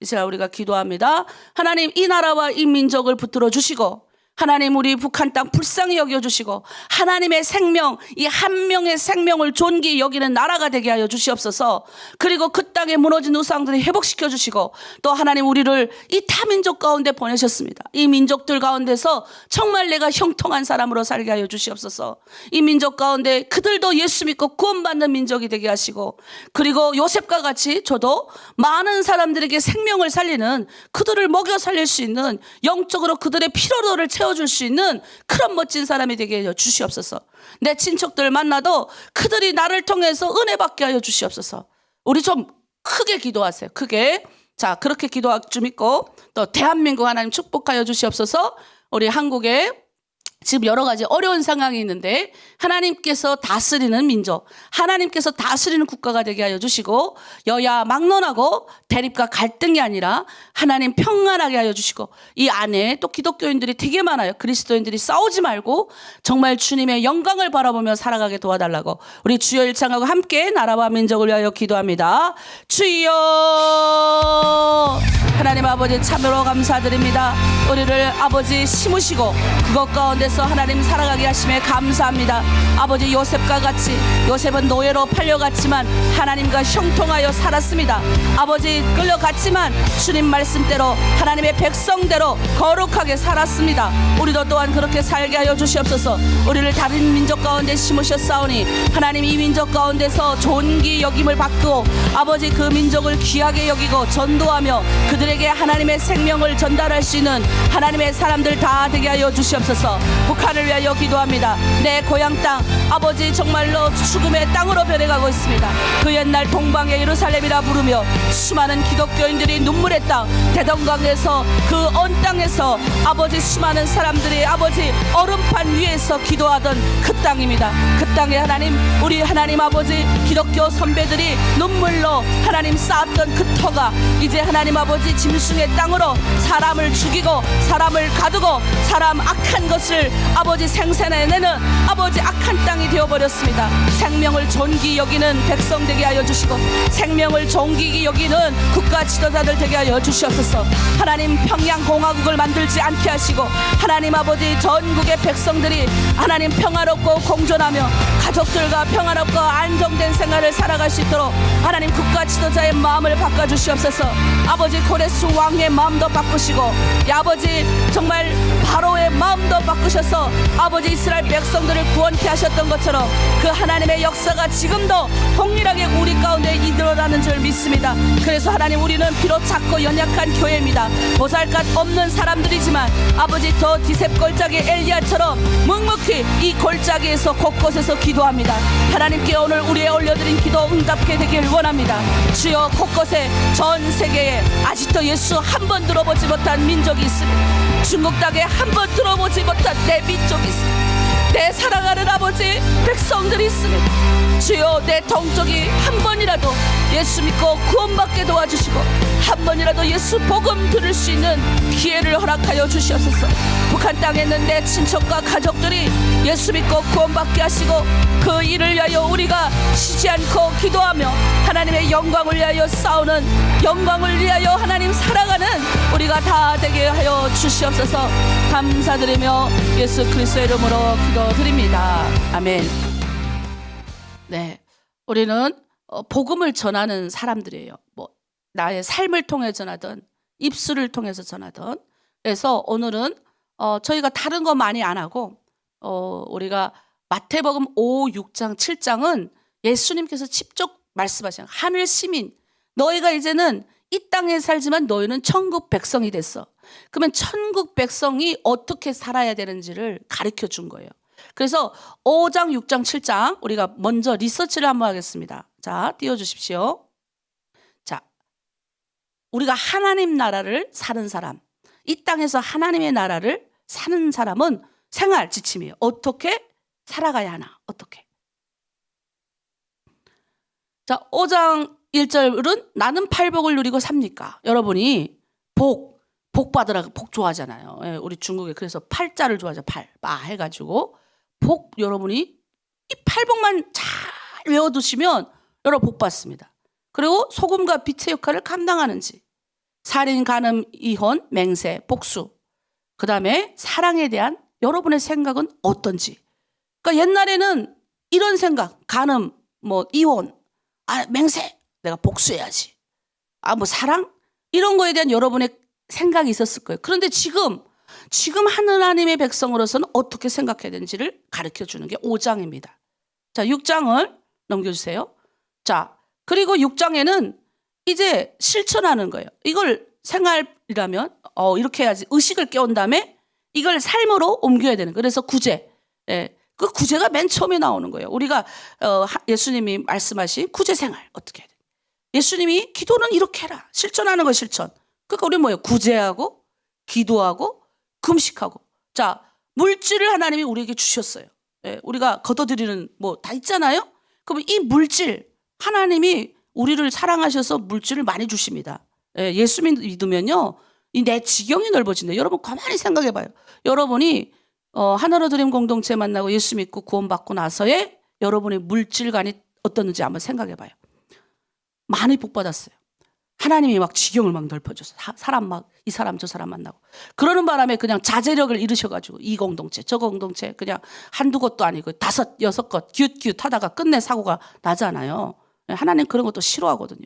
이 시간 우리가 기도합니다. 하나님 이 나라와 이 민족을 붙들어 주시고 하나님 우리 북한 땅 불쌍히 여겨주시고 하나님의 생명 이 한 명의 생명을 존귀히 여기는 나라가 되게 하여 주시옵소서. 그리고 그 땅에 무너진 우상들을 회복시켜 주시고 또 하나님 우리를 이 타민족 가운데 보내셨습니다. 이 민족들 가운데서 정말 내가 형통한 사람으로 살게 하여 주시옵소서. 이 민족 가운데 그들도 예수 믿고 구원받는 민족이 되게 하시고 그리고 요셉과 같이 저도 많은 사람들에게 생명을 살리는 그들을 먹여 살릴 수 있는 영적으로 그들의 피로도를 채워줄 수 있는 그런 멋진 사람이 되게 하여 주시옵소서. 내 친척들 만나도 그들이 나를 통해서 은혜 받게 하여 주시옵소서. 우리 좀 크게 기도하세요. 크게. 자, 그렇게 기도할 줄 믿고 또 대한민국 하나님 축복하여 주시옵소서. 우리 한국에 지금 여러 가지 어려운 상황이 있는데 하나님께서 다스리는 민족, 하나님께서 다스리는 국가가 되게 하여 주시고 여야 막론하고 대립과 갈등이 아니라 하나님 평안하게 하여 주시고 이 안에 또 기독교인들이 되게 많아요. 그리스도인들이 싸우지 말고 정말 주님의 영광을 바라보며 살아가게 도와달라고 우리 주여 일창하고 함께 나라와 민족을 위하여 기도합니다. 주여 하나님 아버지 참으로 감사드립니다. 우리를 아버지 심으시고 그것 가운데서 하나님 살아가게 하심에 감사합니다. 아버지 요셉과 같이 요셉은 노예로 팔려갔지만 하나님과 형통하여 살았습니다. 아버지 끌려갔지만 주님 말씀대로 하나님의 백성대로 거룩하게 살았습니다. 우리도 또한 그렇게 살게 하여 주시옵소서. 우리를 다른 민족 가운데 심으셨사오니 하나님 이 민족 가운데서 존귀 여김을 받고 아버지 그 민족을 귀하게 여기고 전도하며 그들에게 하나님의 생명을 전달할 수 있는 하나님의 사람들 다 되게 하여 주시옵소서. 북한을 위하여 기도합니다. 내 고향 땅 아버지 정말로 죽음의 땅으로 변해가고 있습니다. 그 옛날 동방의 예루살렘이라 부르며 수많은 기독교인들이 눈물의 땅 대동강에서 그 언 땅에서 아버지 수많은 사람들이 아버지 얼음판 위에서 기도하던 그 땅입니다. 그 땅에 하나님 우리 하나님 아버지 기독교 선배들이 눈물로 하나님 쌓았던 그 터가 이제 하나님 아버지 짐승의 땅으로 사람을 죽이고 사람을 가두고 사람 악한 것을 아버지 생산해내는 아버지 악한 땅이 되어버렸습니다. 생명을 존귀 여기는 백성 되게 하여 주시고 생명을 존귀 여기는 국가 지도자들 되게 하여 주시옵소서. 하나님 평양공화국을 만들지 않게 하시고 하나님 아버지 전국의 백성들이 하나님 평화롭고 공존하며 가족들과 평화롭고 안정된 생활을 살아갈 수 있도록 하나님 국가 지도자의 마음을 바꿔주시옵소서. 아버지 고레스 왕의 마음도 바꾸시고 아버지 정말 바로의 마음도 바꾸셔서 아버지 이스라엘 백성들을 구원케 하셨던 것처럼 그 하나님의 역사가 지금도 동일하게 우리 가운데 일어나는 줄 믿습니다. 그래서 하나님 우리는 비록 작고 연약한 교회입니다. 보잘것 없는 사람들이지만 아버지 저 디셉골짜기 엘리야처럼 묵묵히 이 골짜기에서 곳곳에서 기도합니다. 하나님께 오늘 우리의 올려드린 기도 응답게 되길 원합니다. 주여 곳곳에 전 세계에 아직도 예수 한 번 들어보지 못한 민족이 있습니다. 중국 땅에 한 번 들어보지 못한 내 민족이 있습니다. 내 사랑하는 아버지 백성들이 있습니다. 주여 내 동족이 한 번이라도 예수 믿고 구원받게 도와주시고 한 번이라도 예수 복음 들을 수 있는 기회를 허락하여 주시옵소서. 북한 땅에 있는 내 친척과 가족들이 예수 믿고 구원받게 하시고 그 일을 위하여 우리가 쉬지 않고 기도하며 하나님의 영광을 위하여 싸우는 영광을 위하여 하나님 살아가는 우리가 다 되게 하여 주시옵소서. 감사드리며 예수 그리스도의 이름으로 기도드립니다. 아멘. 네, 우리는 복음을 전하는 사람들이에요. 뭐 나의 삶을 통해 전하든 입술을 통해서 전하든. 그래서 오늘은 저희가 다른 거 많이 안 하고 우리가 마태복음 5, 6장, 7장은 예수님께서 직접 말씀하신 하늘 시민 너희가 이제는 이 땅에 살지만 너희는 천국 백성이 됐어. 그러면 천국 백성이 어떻게 살아야 되는지를 가르쳐 준 거예요. 그래서 5장, 6장, 7장 우리가 먼저 리서치를 한번 하겠습니다. 자, 띄워주십시오. 자, 우리가 하나님 나라를 사는 사람, 이 땅에서 하나님의 나라를 사는 사람은 생활 지침이에요. 어떻게 살아가야 하나? 어떻게? 자, 5장 1절은 나는 팔복을 누리고 삽니까? 여러분이 복 받으라고 복 좋아하잖아요. 예, 우리 중국에 그래서 팔자를 좋아하죠. 빠 해가지고 복 여러분이 이 팔복만 잘 외워두시면 여러분 복 받습니다. 그리고 소금과 빛의 역할을 감당하는지 살인, 간음, 이혼, 맹세, 복수 그 다음에 사랑에 대한 여러분의 생각은 어떤지. 그러니까 옛날에는 이런 생각 간음, 뭐 이혼, 맹세 내가 복수해야지. 뭐 사랑 이런 거에 대한 여러분의 생각이 있었을 거예요. 그런데 지금 하나님의 백성으로서는 어떻게 생각해야 되는지를 가르쳐 주는 게 5장입니다. 자, 6장을 넘겨주세요. 자, 그리고 6장에는 이제 실천하는 거예요. 이걸 생활이라면 이렇게 해야지. 의식을 깨운 다음에 이걸 삶으로 옮겨야 되는 거예요. 그래서 구제. 예, 그 구제가 맨 처음에 나오는 거예요. 우리가 예수님이 말씀하신 구제 생활 어떻게 해야 돼? 예수님이 기도는 이렇게 해라. 실천하는 거 실천. 그러니까 우리 뭐예요? 구제하고 기도하고 금식하고. 자, 물질을 하나님이 우리에게 주셨어요. 예, 우리가 걷어들이는 뭐 다 있잖아요. 그럼 이 물질 하나님이 우리를 사랑하셔서 물질을 많이 주십니다. 예, 예수 믿으면요, 이 내 지경이 넓어진다. 여러분 가만히 생각해봐요. 여러분이 하나로 드림 공동체 만나고 예수 믿고 구원받고 나서의 여러분의 물질관이 어떻는지 한번 생각해봐요. 많이 복 받았어요. 하나님이 막 지경을 막 넓혀줘서 사람 막 이 사람 저 사람 만나고 그러는 바람에 그냥 자제력을 잃으셔가지고 이 공동체 저 공동체 그냥 한두 곳도 아니고 5, 6곳 기웃기웃 하다가 끝내 사고가 나잖아요. 하나님 그런 것도 싫어하거든요.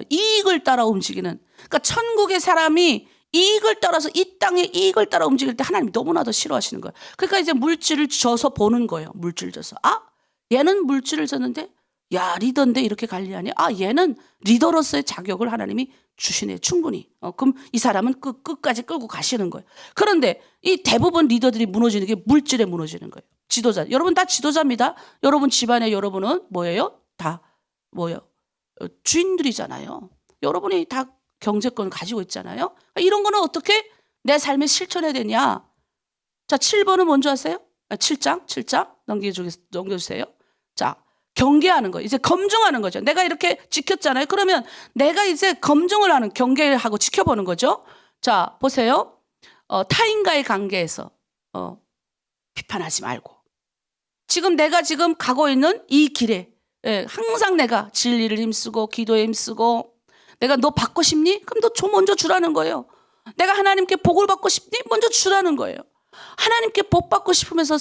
이익을 따라 움직이는, 그러니까 천국의 사람이 이익을 따라서 이 땅의 이익을 따라 움직일 때 하나님이 너무나도 싫어하시는 거예요. 그러니까 이제 물질을 줘서 보는 거예요. 물질 줘서 얘는 물질을 줬는데 야 리더인데 이렇게 관리하니? 얘는 리더로서의 자격을 하나님이 주시네 충분히. 그럼 이 사람은 끝까지 끌고 가시는 거예요. 그런데 이 대부분 리더들이 무너지는 게 물질에 무너지는 거예요. 지도자, 여러분 다 지도자입니다. 여러분 집안에 여러분은 뭐예요? 다 뭐예요? 주인들이잖아요. 여러분이 다 경제권을 가지고 있잖아요. 이런 거는 어떻게 내 삶에 실천해야 되냐? 자, 7번은 뭔지 아세요? 7장 넘겨주세요. 자, 경계하는 거예요. 이제 검증하는 거죠. 내가 이렇게 지켰잖아요. 그러면 내가 이제 검증을 하는, 경계하고 지켜보는 거죠. 자, 보세요. 타인과의 관계에서 비판하지 말고 지금 내가 지금 가고 있는 이 길에 항상 내가 진리를 힘쓰고 기도에 힘쓰고 내가 너 받고 싶니? 그럼 너 먼저 주라는 거예요. 내가 하나님께 복을 받고 싶니? 먼저 주라는 거예요. 하나님께 복 받고 싶으면서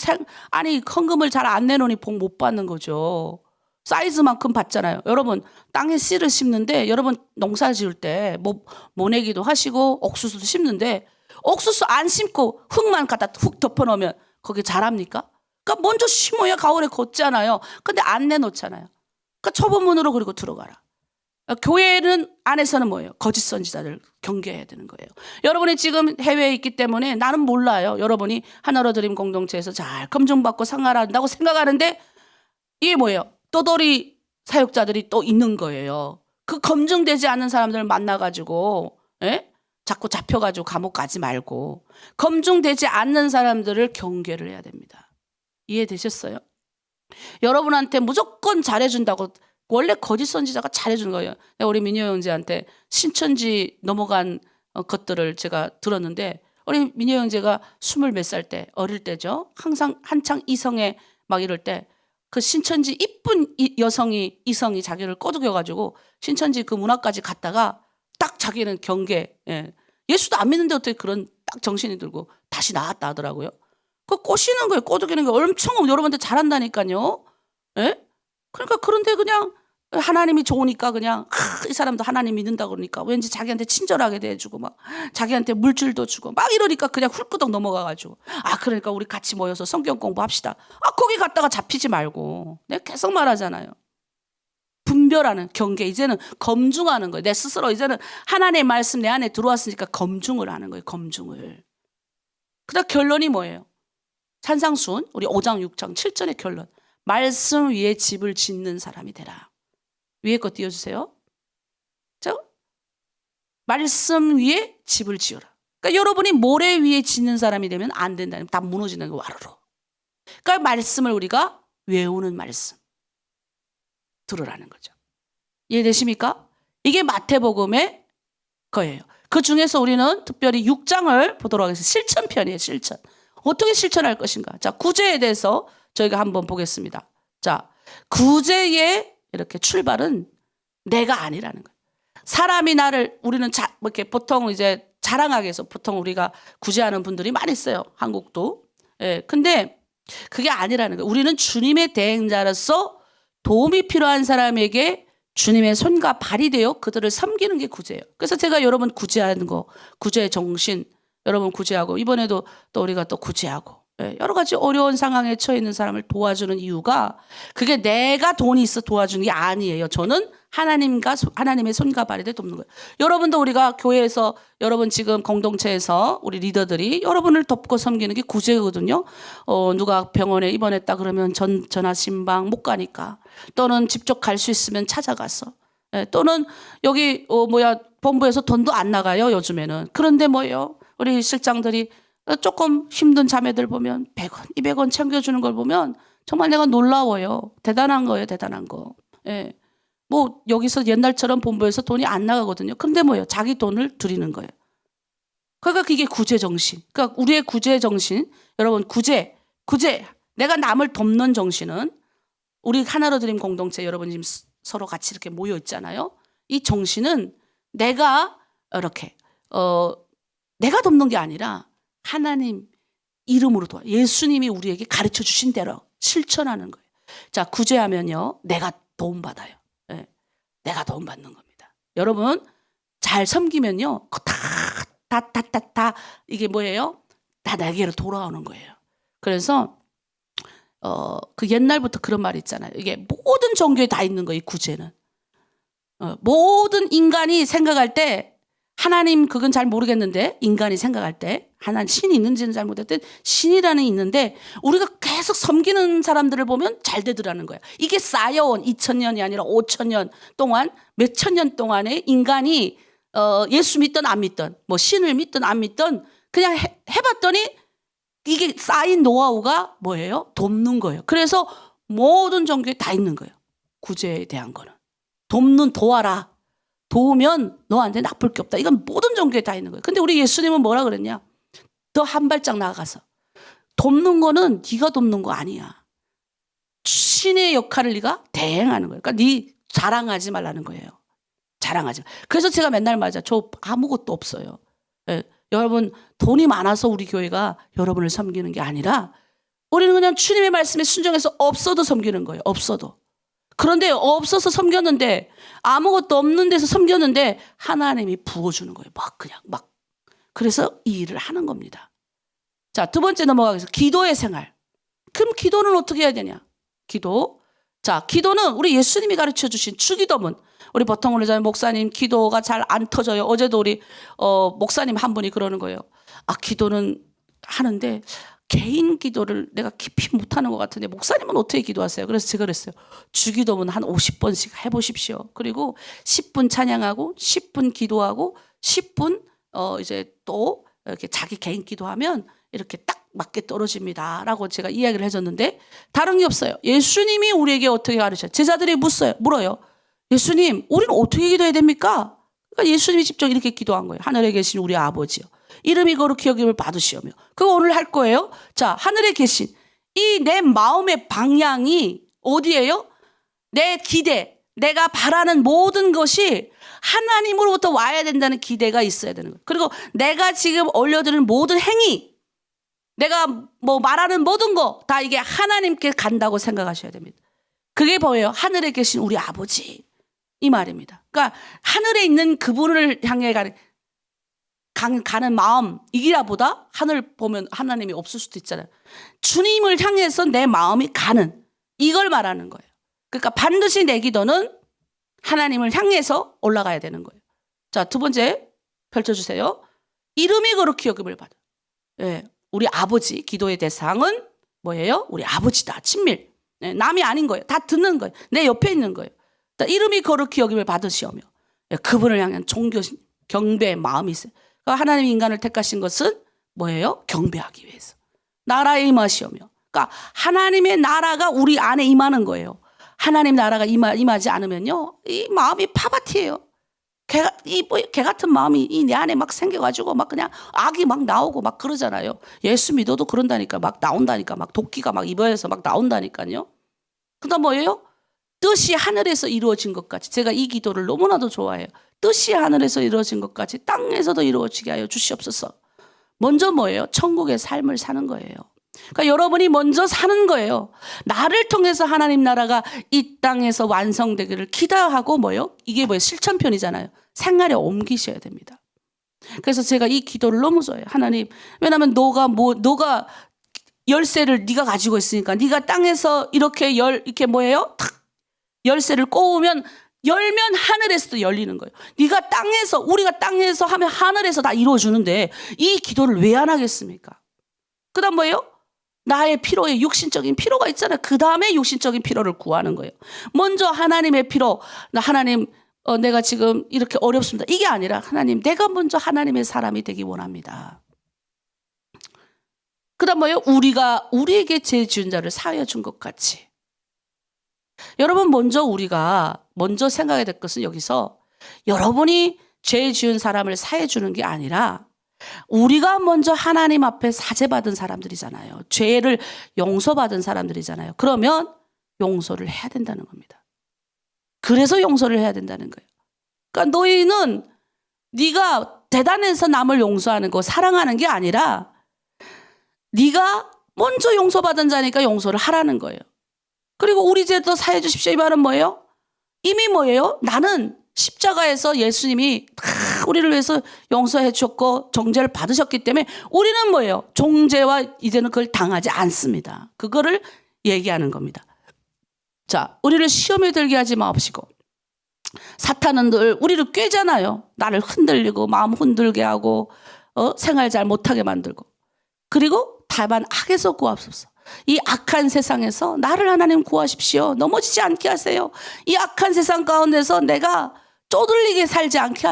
헌금을 잘 안 내놓으니 복 못 받는 거죠. 사이즈만큼 받잖아요. 여러분 땅에 씨를 심는데 여러분 농사 지을 때 모내기도 하시고 옥수수도 심는데 옥수수 안 심고 흙만 갖다 훅 덮어놓으면 거기 자랍니까? 그러니까 먼저 심어야 가을에 걷잖아요. 근데 안 내놓잖아요. 그러니까 초보문으로 그리고 들어가라. 교회는 안에서는 뭐예요? 거짓 선지자들 경계해야 되는 거예요. 여러분이 지금 해외에 있기 때문에 나는 몰라요. 여러분이 하나로 드림 공동체에서 잘 검증받고 생활한다고 생각하는데 이게 뭐예요? 떠돌이 사역자들이 또 있는 거예요. 그 검증되지 않는 사람들을 만나가지고 자꾸 잡혀가지고 감옥 가지 말고 검증되지 않는 사람들을 경계를 해야 됩니다. 이해되셨어요? 여러분한테 무조건 잘해준다고 원래 거짓 선지자가 잘해주는 거예요. 우리 민효 형제한테 신천지 넘어간 것들을 제가 들었는데 우리 민효 형제가 20몇 살 때 어릴 때죠. 항상 한창 이성에 막 이럴 때 그 신천지 이쁜 이성이 자기를 꼬드겨가지고 신천지 그 문화까지 갔다가 딱 자기는 경계, 예수도 안 믿는데 어떻게 그런 딱 정신이 들고 다시 나왔다 하더라고요. 그 꼬시는 거예요. 꼬드기는 거 엄청 여러분들 잘한다니까요. 그러니까 그런데 그냥 하나님이 좋으니까 그냥 이 사람도 하나님 믿는다 그러니까 왠지 자기한테 친절하게 대해주고 막 자기한테 물질도 주고 막 이러니까 그냥 훌끄덕 넘어가가지고 그러니까 우리 같이 모여서 성경 공부합시다. 거기 갔다가 잡히지 말고 내가 계속 말하잖아요. 분별하는 경계, 이제는 검증하는 거예요. 내 스스로 이제는 하나님의 말씀 내 안에 들어왔으니까 검증을 하는 거예요. 검증을. 그다음 결론이 뭐예요? 산상수훈 우리 5장 6장 7절의 결론. 말씀 위에 집을 짓는 사람이 되라. 위에 거 띄워주세요. 자, 말씀 위에 집을 지어라. 그러니까 여러분이 모래 위에 짓는 사람이 되면 안 된다는, 다 무너지는 거 와르르. 그러니까 말씀을 우리가 외우는 말씀 들으라는 거죠. 이해되십니까? 이게 마태복음의 거예요. 그 중에서 우리는 특별히 6장을 보도록 하겠습니다. 실천편이에요. 실천. 어떻게 실천할 것인가? 자, 구제에 대해서 저희가 한번 보겠습니다. 자, 구제의 이렇게 출발은 내가 아니라는 거예요. 사람이 우리는 이렇게 보통 이제 자랑하기 위해서 보통 우리가 구제하는 분들이 많이 있어요. 한국도. 근데 그게 아니라는 거예요. 우리는 주님의 대행자로서 도움이 필요한 사람에게 주님의 손과 발이 되어 그들을 섬기는 게 구제예요. 그래서 제가 여러분 구제하는 거, 구제의 정신, 여러분 구제하고 이번에도 또 우리가 또 구제하고 여러 가지 어려운 상황에 처해 있는 사람을 도와주는 이유가 그게 내가 돈이 있어 도와주는 게 아니에요. 저는 하나님의 손과 발이 돼 돕는 거예요. 여러분도 우리가 교회에서 여러분 지금 공동체에서 우리 리더들이 여러분을 돕고 섬기는 게 구제거든요. 누가 병원에 입원했다 그러면 전화 신방 못 가니까 또는 직접 갈 수 있으면 찾아가서 또는 여기 본부에서 돈도 안 나가요 요즘에는. 그런데 뭐예요? 우리 실장들이 조금 힘든 자매들 보면 100원, 200원 챙겨주는 걸 보면 정말 내가 놀라워요. 대단한 거예요, 대단한 거. 예. 뭐 여기서 옛날처럼 본부에서 돈이 안 나가거든요. 근데 뭐예요? 자기 돈을 드리는 거예요. 그러니까 그게 구제 정신. 그러니까 우리의 구제 정신, 여러분 구제. 내가 남을 돕는 정신은 우리 하나로 드림 공동체 여러분 지금 서로 같이 이렇게 모여 있잖아요. 이 정신은 내가 이렇게 내가 돕는 게 아니라 하나님 이름으로 도와. 예수님이 우리에게 가르쳐 주신 대로 실천하는 거예요. 자, 구제하면요. 내가 도움받아요. 네. 내가 도움받는 겁니다. 여러분 잘 섬기면요. 다 이게 뭐예요? 다 내게로 돌아오는 거예요. 그래서 그 옛날부터 그런 말이 있잖아요. 이게 모든 종교에 다 있는 거예요. 이 구제는. 모든 인간이 생각할 때 하나님 그건 잘 모르겠는데 인간이 생각할 때 하나님 신이 있는지는 잘 모르겠는데 신이라는 게 있는데 우리가 계속 섬기는 사람들을 보면 잘 되더라는 거야. 이게 쌓여온 2000년이 아니라 5000년 동안 몇천 년 동안에 인간이 예수 믿든 안 믿든 뭐 신을 믿든 안 믿든 그냥 해봤더니 이게 쌓인 노하우가 뭐예요? 돕는 거예요. 그래서 모든 종교에 다 있는 거예요. 구제에 대한 거는. 도와라. 도우면 너한테 나쁠 게 없다. 이건 모든 종교에 다 있는 거예요. 근데 우리 예수님은 뭐라 그랬냐? 더 한 발짝 나아가서 돕는 거는 네가 돕는 거 아니야. 신의 역할을 네가 대행하는 거예요. 그러니까 네 자랑하지 말라는 거예요. 자랑하지 마. 그래서 제가 맨날 맞아. 저 아무것도 없어요. 예. 여러분 돈이 많아서 우리 교회가 여러분을 섬기는 게 아니라 우리는 그냥 주님의 말씀에 순종해서 없어도 섬기는 거예요. 없어도. 그런데 없어서 섬겼는데 아무것도 없는 데서 섬겼는데 하나님이 부어주는 거예요. 막. 그래서 이 일을 하는 겁니다. 자, 두 번째 넘어가겠습니다. 기도의 생활. 그럼 기도는 어떻게 해야 되냐? 기도. 자, 기도는 우리 예수님이 가르쳐 주신 주기도문. 우리 보통 우리 목사님 기도가 잘 안 터져요. 어제도 우리 목사님 한 분이 그러는 거예요. 아, 기도는 하는데 개인 기도를 내가 깊이 못하는 것 같은데 목사님은 어떻게 기도하세요? 그래서 제가 그랬어요. 주기도문 한 50번씩 해보십시오. 그리고 10분 찬양하고 10분 기도하고 10분 이제 또 이렇게 자기 개인 기도하면 이렇게 딱 맞게 떨어집니다. 라고 제가 이야기를 해줬는데 다른 게 없어요. 예수님이 우리에게 어떻게 가르쳐요? 제자들이 물어요. 예수님, 우리는 어떻게 기도해야 됩니까? 그러니까 예수님이 직접 이렇게 기도한 거예요. 하늘에 계신 우리 아버지요. 이름이 거룩히 여김을 받으시오며. 그거 오늘 할 거예요. 자, 하늘에 계신 이 내 마음의 방향이 어디예요? 내 기대, 내가 바라는 모든 것이 하나님으로부터 와야 된다는 기대가 있어야 되는 거예요. 그리고 내가 지금 올려드리는 모든 행위, 내가 뭐 말하는 모든 거 다 이게 하나님께 간다고 생각하셔야 됩니다. 그게 뭐예요? 하늘에 계신 우리 아버지. 이 말입니다. 그러니까 하늘에 있는 그분을 향해 가는 마음 이기라보다 하늘 보면 하나님이 없을 수도 있잖아요. 주님을 향해서 내 마음이 가는 이걸 말하는 거예요. 그러니까 반드시 내 기도는 하나님을 향해서 올라가야 되는 거예요. 자, 두 번째 펼쳐주세요. 이름이 거룩히 여김을 받아. 예, 우리 아버지 기도의 대상은 뭐예요? 우리 아버지다. 친밀. 예, 남이 아닌 거예요. 다 듣는 거예요. 내 옆에 있는 거예요. 이름이 거룩히 여김을 받으시오며 그분을 향한 존경, 경배의 마음이 있어요. 그러니까 하나님이 인간을 택하신 것은 뭐예요? 경배하기 위해서. 나라에 임하시오며. 그러니까 하나님의 나라가 우리 안에 임하는 거예요. 하나님 나라가 임하지 않으면요, 이 마음이 파밭이에요. 개 같은 마음이 내 안에 막 생겨가지고 막 그냥 악이 막 나오고 막 그러잖아요. 예수 믿어도 그런다니까 막 나온다니까 막 도끼가 막 입에서 막 나온다니까요. 그다음 뭐예요? 뜻이 하늘에서 이루어진 것 같이. 제가 이 기도를 너무나도 좋아해요. 뜻이 하늘에서 이루어진 것 같이 땅에서도 이루어지게 하여 주시옵소서. 먼저 뭐예요? 천국의 삶을 사는 거예요. 그러니까 여러분이 먼저 사는 거예요. 나를 통해서 하나님 나라가 이 땅에서 완성되기를 기대하고 뭐예요? 이게 뭐예요? 실천편이잖아요. 생활에 옮기셔야 됩니다. 그래서 제가 이 기도를 너무 좋아해요. 하나님, 왜냐하면 너가 열쇠를 네가 가지고 있으니까 네가 땅에서 이렇게 뭐예요? 탁 열쇠를 꼬우면 열면 하늘에서도 열리는 거예요. 네가 땅에서 우리가 땅에서 하면 하늘에서 다 이루어주는데 이 기도를 왜 안 하겠습니까? 그다음 뭐예요? 나의 피로에 육신적인 피로가 있잖아요. 그 다음에 육신적인 피로를 구하는 거예요. 먼저 하나님의 피로, 하나님 내가 지금 이렇게 어렵습니다. 이게 아니라 하나님 내가 먼저 하나님의 사람이 되기 원합니다. 그다음 뭐예요? 우리가 우리에게 죄 지은 자를 사하여 준 것 같이. 여러분 우리가 먼저 생각해야 될 것은 여기서 여러분이 죄 지은 사람을 사해 주는 게 아니라 우리가 먼저 하나님 앞에 사죄받은 사람들이잖아요. 죄를 용서받은 사람들이잖아요. 그러면 용서를 해야 된다는 겁니다. 그래서 용서를 해야 된다는 거예요. 그러니까 너희는 네가 대단해서 남을 용서하는 거 사랑하는 게 아니라 네가 먼저 용서받은 자니까 용서를 하라는 거예요. 그리고 우리 죄도 사해 주십시오. 이 말은 뭐예요? 이미 뭐예요? 나는 십자가에서 예수님이 다 우리를 위해서 용서해 주셨고 정죄를 받으셨기 때문에 우리는 뭐예요? 정죄와 이제는 그걸 당하지 않습니다. 그거를 얘기하는 겁니다. 자, 우리를 시험에 들게 하지 마옵시고 사탄은 늘 우리를 꾀잖아요. 나를 흔들리고 마음 흔들게 하고 생활 잘 못하게 만들고 그리고 다만 악에서 구하옵소서. 이 악한 세상에서 나를 하나님 구하십시오. 넘어지지 않게 하세요. 이 악한 세상 가운데서 내가 쪼들리게 살지 않게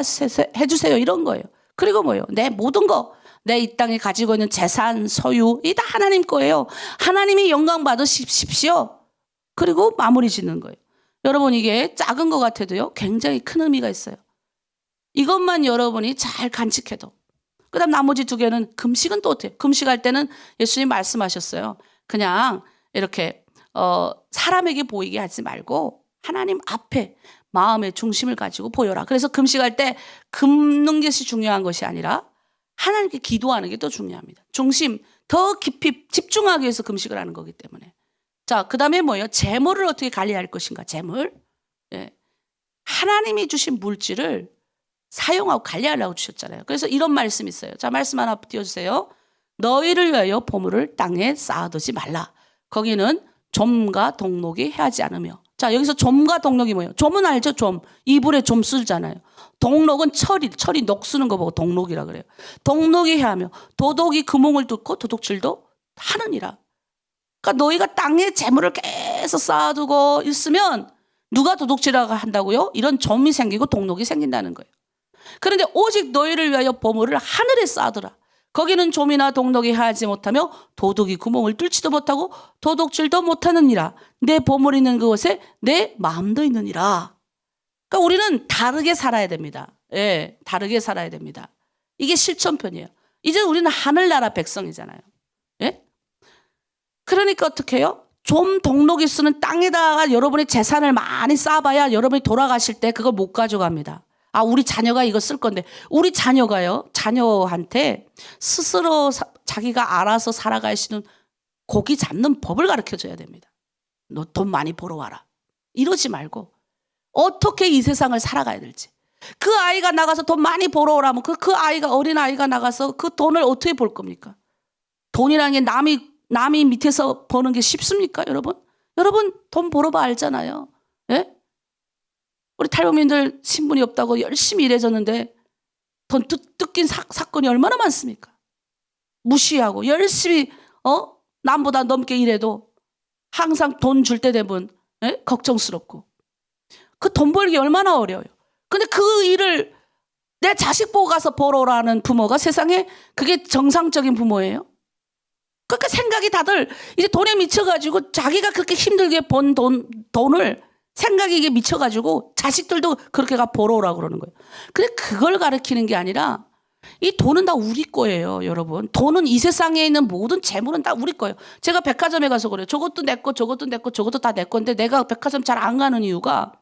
해주세요. 이런 거예요. 그리고 뭐예요? 내 모든 거, 내 이 땅에 가지고 있는 재산, 소유, 이 다 하나님 거예요. 하나님이 영광 받으십시오. 그리고 마무리 짓는 거예요. 여러분 이게 작은 것 같아도요. 굉장히 큰 의미가 있어요. 이것만 여러분이 잘 간직해도. 그 다음 나머지 두 개는 금식은 또 어때요? 금식할 때는 예수님 말씀하셨어요. 그냥 이렇게 사람에게 보이게 하지 말고 하나님 앞에 마음의 중심을 가지고 보여라. 그래서 금식할 때 굶는 것이 중요한 것이 아니라 하나님께 기도하는 게 더 중요합니다. 중심 더 깊이 집중하기 위해서 금식을 하는 거기 때문에. 자, 그 다음에 뭐예요? 재물을 어떻게 관리할 것인가? 재물. 예. 하나님이 주신 물질을 사용하고 관리하려고 주셨잖아요. 그래서 이런 말씀이 있어요. 자, 말씀 하나 띄워주세요. 너희를 위하여 보물을 땅에 쌓아두지 말라. 거기는 좀과 동록이 해하지 않으며. 자, 여기서 좀과 동록이 뭐예요? 좀은 알죠? 좀. 이불에 좀 쓰잖아요. 동록은 철이 녹 쓰는 거 보고 동록이라 그래요. 동록이 해하며 도둑이 구멍을 뚫고 도둑질도 하느니라. 그러니까 너희가 땅에 재물을 계속 쌓아두고 있으면 누가 도둑질하고 한다고요? 이런 점이 생기고 동록이 생긴다는 거예요. 그런데 오직 너희를 위하여 보물을 하늘에 쌓아두라. 거기는 좀이나 동록이 하지 못하며 도둑이 구멍을 뚫지도 못하고 도둑질도 못하느니라. 내 보물 있는 그곳에 내 마음도 있느니라. 그러니까 우리는 다르게 살아야 됩니다. 예, 다르게 살아야 됩니다. 이게 실천편이에요. 이제 우리는 하늘나라 백성이잖아요. 예? 그러니까 어떻게 해요? 좀 동록이 쓰는 땅에다가 여러분의 재산을 많이 쌓아봐야 여러분이 돌아가실 때 그걸 못 가져갑니다. 아, 우리 자녀가 이거 쓸 건데. 우리 자녀가요, 자녀한테 스스로 자기가 알아서 살아갈 수 있는 고기 잡는 법을 가르쳐 줘야 됩니다. 너 돈 많이 벌어와라. 이러지 말고 어떻게 이 세상을 살아가야 될지. 그 아이가 나가서 돈 많이 벌어오라면 그 아이가, 어린 아이가 나가서 그 돈을 어떻게 벌 겁니까? 돈이라는 게 남이 밑에서 버는 게 쉽습니까, 여러분? 여러분 돈 벌어봐 알잖아요. 예? 우리 탈북민들 신분이 없다고 열심히 일해줬는데 돈 뜯긴 사건이 얼마나 많습니까? 무시하고 열심히 남보다 넘게 일해도 항상 돈 줄 때 되면 걱정스럽고 그 돈 벌기 얼마나 어려워요. 근데 그 일을 내 자식 보고 가서 벌어라는 부모가 세상에 그게 정상적인 부모예요? 그러니까 생각이 다들 이제 돈에 미쳐가지고 자기가 그렇게 힘들게 번 돈을 생각이 이게 미쳐가지고 자식들도 그렇게 가 벌어오라고 그러는 거예요. 근데 그걸 가르치는 게 아니라 이 돈은 다 우리 거예요, 여러분. 돈은 이 세상에 있는 모든 재물은 다 우리 거예요. 제가 백화점에 가서 그래요. 저것도 내 거, 저것도 내 거, 저것도 다 내 건데 내가 백화점 잘 안 가는 이유가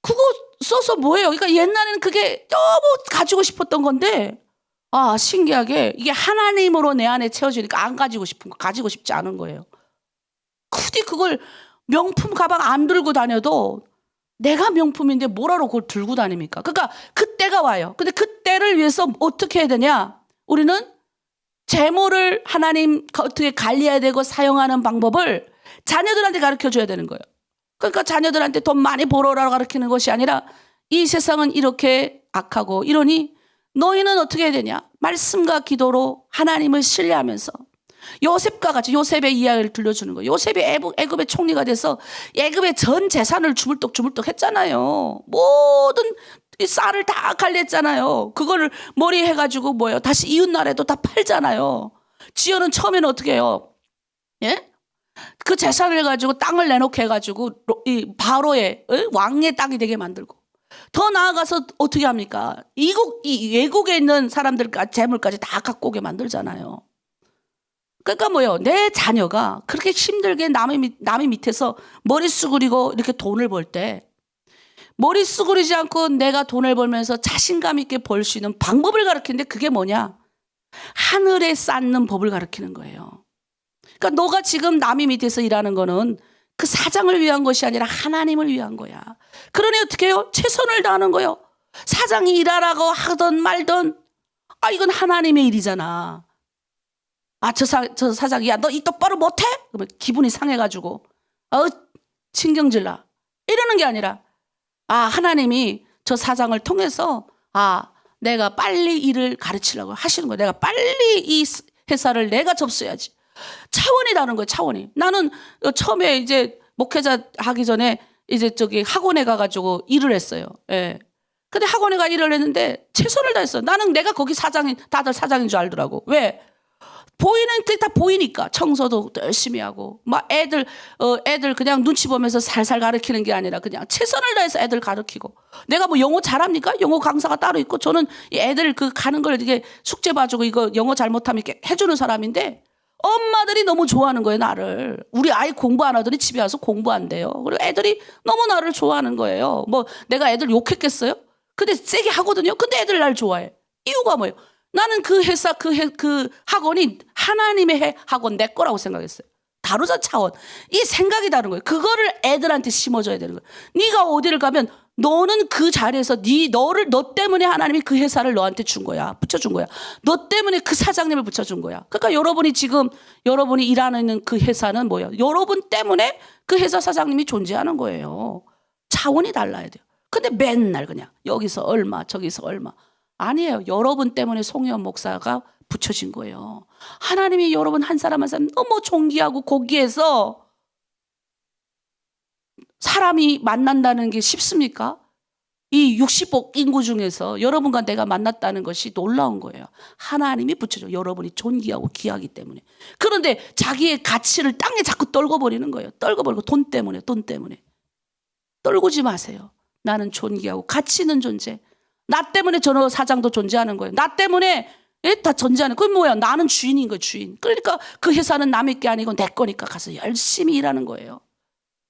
그거 써서 뭐예요? 그러니까 옛날에는 그게 너무 가지고 싶었던 건데 아, 신기하게 이게 하나님으로 내 안에 채워지니까 안 가지고 싶은 거, 가지고 싶지 않은 거예요. 굳이 그걸 명품 가방 안 들고 다녀도 내가 명품인데 뭐라고 그걸 들고 다닙니까? 그러니까 그때가 와요. 근데 그때를 위해서 어떻게 해야 되냐? 우리는 재물을 하나님 어떻게 관리해야 되고 사용하는 방법을 자녀들한테 가르쳐줘야 되는 거예요. 그러니까 자녀들한테 돈 많이 벌어라고 가르치는 것이 아니라 이 세상은 이렇게 악하고 이러니 너희는 어떻게 해야 되냐? 말씀과 기도로 하나님을 신뢰하면서 요셉과 같이 요셉의 이야기를 들려주는 거예요. 요셉이 애굽의 총리가 돼서 애굽의 전 재산을 주물떡 했잖아요. 모든 쌀을 다 관리했잖아요. 그거를 머리 해가지고 다시 이웃나라에도 다 팔잖아요. 지연은 처음에는 어떻게 해요? 예? 그 재산을 가지고 땅을 내놓게 해가지고 이 바로의 왕의 땅이 되게 만들고 더 나아가서 어떻게 합니까? 이 외국에 있는 사람들까지 재물까지 다 갖고 오게 만들잖아요. 그러니까 뭐요? 내 자녀가 그렇게 힘들게 남의 밑에서 머리 수그리고 이렇게 돈을 벌 때 머리 수그리지 않고 내가 돈을 벌면서 자신감 있게 벌 수 있는 방법을 가르치는데 그게 뭐냐? 하늘에 쌓는 법을 가르치는 거예요. 그러니까 너가 지금 남의 밑에서 일하는 거는 그 사장을 위한 것이 아니라 하나님을 위한 거야. 그러니 어떻게 해요? 최선을 다하는 거예요. 사장이 일하라고 하든 말든 이건 하나님의 일이잖아. 저 사장이 야 너 이 똑바로 못해? 그러면 기분이 상해가지고 신경질나 이러는 게 아니라 하나님이 저 사장을 통해서 내가 빨리 일을 가르치려고 하시는 거야. 내가 빨리 이 회사를 내가 접수해야지. 차원이 다른 거예요. 차원이. 나는 처음에 이제 목회자 하기 전에 이제 저기 학원에 가가지고 일을 했어요. 예. 근데 학원에 가 일을 했는데 최선을 다했어. 나는 내가 거기 다들 사장인 줄 알더라고. 왜? 보이는 게 다 보이니까 청소도 열심히 하고 막 애들 그냥 눈치 보면서 살살 가르치는 게 아니라 그냥 최선을 다해서 애들 가르치고 내가 뭐 영어 잘합니까? 영어 강사가 따로 있고 저는 이 애들 가는 걸 이게 숙제 봐주고 이거 영어 잘못하면 이렇게 해주는 사람인데 엄마들이 너무 좋아하는 거예요, 나를. 우리 아이 공부 안 하더니 집에 와서 공부한대요. 그리고 애들이 너무 나를 좋아하는 거예요. 뭐 내가 애들 욕했겠어요? 근데 세게 하거든요. 근데 애들 날 좋아해. 이유가 뭐예요? 나는 그 회사, 그 학원이 하나님의 학원 내 거라고 생각했어요. 다루자 차원. 이 생각이 다른 거예요. 그거를 애들한테 심어줘야 되는 거예요. 네가 어디를 가면 너는 그 자리에서 너 때문에 하나님이 그 회사를 너한테 준 거야. 붙여준 거야. 너 때문에 그 사장님을 붙여준 거야. 그러니까 여러분이 일하는 그 회사는 뭐예요? 여러분 때문에 그 회사 사장님이 존재하는 거예요. 차원이 달라야 돼요. 근데 맨날 그냥 여기서 얼마, 저기서 얼마. 아니에요. 여러분 때문에 송혜원 목사가 붙여진 거예요. 하나님이 여러분 한 사람 한 사람 너무 존귀하고 고귀해서 사람이 만난다는 게 쉽습니까? 이 60억 인구 중에서 여러분과 내가 만났다는 것이 놀라운 거예요. 하나님이 붙여줘. 여러분이 존귀하고 귀하기 때문에. 그런데 자기의 가치를 땅에 자꾸 떨궈버리는 거예요. 떨궈버리고 돈 때문에. 떨구지 마세요. 나는 존귀하고 가치 있는 존재. 나 때문에 저 사장도 존재하는 거예요. 나 때문에 다 존재하는 거예요. 그건 뭐야? 나는 주인인 거예요. 주인. 그러니까 그 회사는 남의 게 아니고 내 거니까 가서 열심히 일하는 거예요.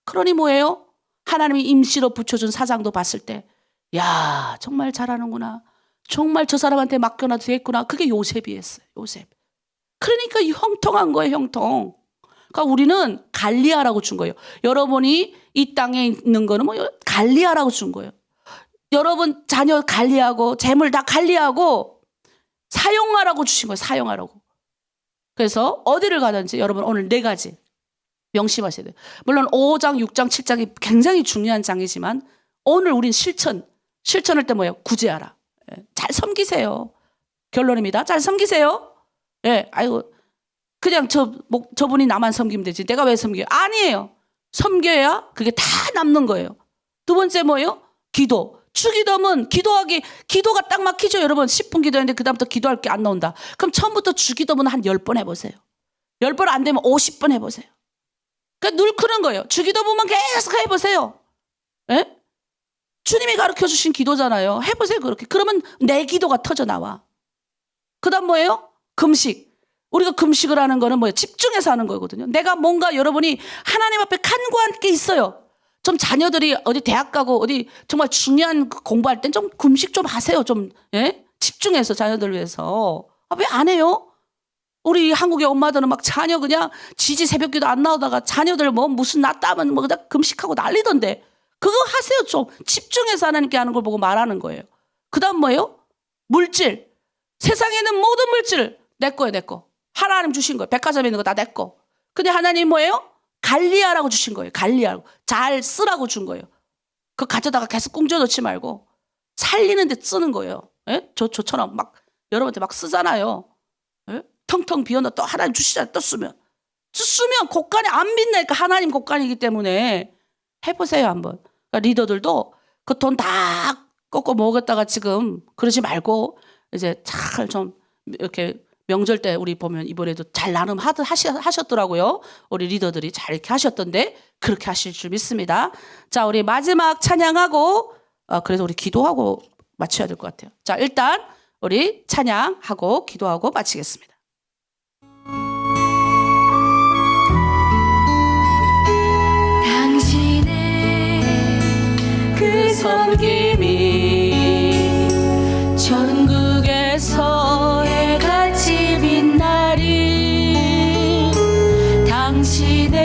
그러니 뭐예요? 하나님이 임시로 붙여준 사장도 봤을 때 야 정말 잘하는구나. 정말 저 사람한테 맡겨놔도 되겠구나. 그게 요셉이었어요. 요셉. 그러니까 형통한 거예요. 형통. 그러니까 우리는 관리하라고 준 거예요. 여러분이 이 땅에 있는 거는 뭐 관리하라고 준 거예요. 여러분 자녀 관리하고 재물 다 관리하고 사용하라고 주신 거예요. 사용하라고. 그래서 어디를 가든지 여러분 오늘 4가지 명심하셔야 돼요. 물론 5장, 6장, 7장이 굉장히 중요한 장이지만 오늘 우린 실천할 때 뭐예요? 구제하라. 잘 섬기세요. 결론입니다. 잘 섬기세요. 그냥 저분이 나만 섬기면 되지. 내가 왜 섬겨요? 아니에요. 섬겨야 그게 다 남는 거예요. 두 번째 뭐예요? 기도. 주기도면 기도가 딱 막히죠. 여러분 10분 기도했는데 그 다음부터 기도할 게 안 나온다. 그럼 처음부터 주기도면 한 10번 해보세요. 10번 안 되면 50번 해보세요. 그러니까 늘 크는 거예요. 주기도문만 계속 해보세요. 예? 주님이 가르쳐 주신 기도잖아요. 해보세요. 그렇게. 그러면 내 기도가 터져 나와. 그 다음 뭐예요? 금식. 우리가 금식을 하는 거는 뭐예요? 집중해서 하는 거거든요. 내가 뭔가 여러분이 하나님 앞에 간구한 게 있어요. 좀 자녀들이 어디 대학 가고 어디 정말 중요한 공부할 땐 좀 금식 좀 하세요. 좀 집중해서 자녀들 위해서. 왜 안 해요? 우리 한국의 엄마들은 막 자녀 그냥 지지 새벽기도 안 나오다가 자녀들 뭐 무슨 낫다면 뭐 그냥 금식하고 난리던데 그거 하세요. 좀 집중해서 하나님께 하는 걸 보고 말하는 거예요. 그 다음 뭐예요? 물질. 세상에는 모든 물질 내 거예요. 내 거. 하나님 주신 거예요. 백화점에 있는 거 다 내 거. 근데 하나님 뭐예요? 관리하라고 주신 거예요. 관리하라고. 잘 쓰라고 준 거예요. 그거 가져다가 계속 꽁져놓지 말고 살리는 데 쓰는 거예요. 저처럼 막 여러분한테 막 쓰잖아요. 텅텅 비워놔 또 하나님 주시잖아요. 또 쓰면 곳간이 안 빛나니까 하나님 곳간이기 때문에 해보세요 한번. 그러니까 리더들도 그 돈 다 꺾어 먹었다가 지금 그러지 말고 이제 잘 좀 이렇게 명절 때 우리 보면 이번에도 잘 하셨더라고요. 우리 리더들이 잘 이렇게 하셨던데 그렇게 하실 줄 믿습니다. 자, 우리 마지막 찬양하고 그래서 우리 기도하고 마쳐야 될 것 같아요. 자, 일단 우리 찬양하고 기도하고 마치겠습니다. 당신의 그 섬김이 전국에서 해같이 빛나리 당신의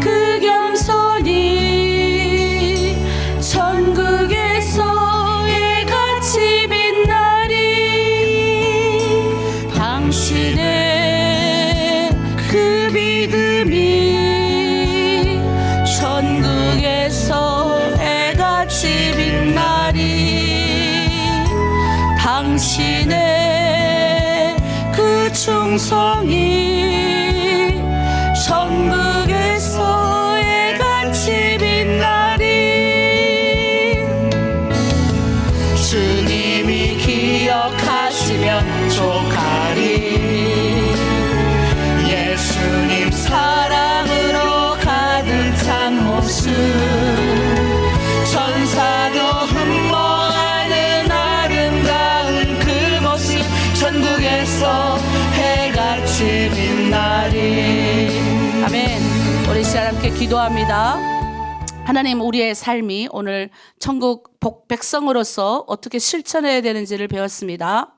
그 겸손이 전국에서 해같이 빛나리 당신의 그 믿음이 전국에서 해같이 빛나리 당신의 그 충성이 전국에서 해같이 빛나리 주님이 기억하시면 족하리 예수님 사랑으로 가득 찬 모습 천사도 흠모하는 아름다운 그 모습 전국에서 해같이 빛나리 아멘. 우리 시간 함께 기도합니다. 하나님, 우리의 삶이 오늘 천국 백성으로서 어떻게 실천해야 되는지를 배웠습니다.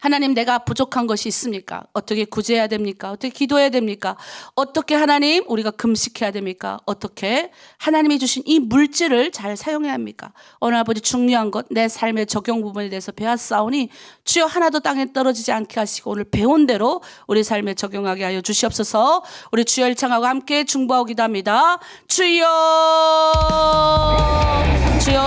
하나님, 내가 부족한 것이 있습니까? 어떻게 구제해야 됩니까? 어떻게 기도해야 됩니까? 어떻게 하나님 우리가 금식해야 됩니까? 어떻게 하나님이 주신 이 물질을 잘 사용해야 합니까? 오늘 아버지 중요한 것 내 삶의 적용 부분에 대해서 배웠사오니 주여 하나도 땅에 떨어지지 않게 하시고 오늘 배운 대로 우리 삶에 적용하게 하여 주시옵소서. 우리 주여 일창하고 함께 중보하고 기도합니다. 주여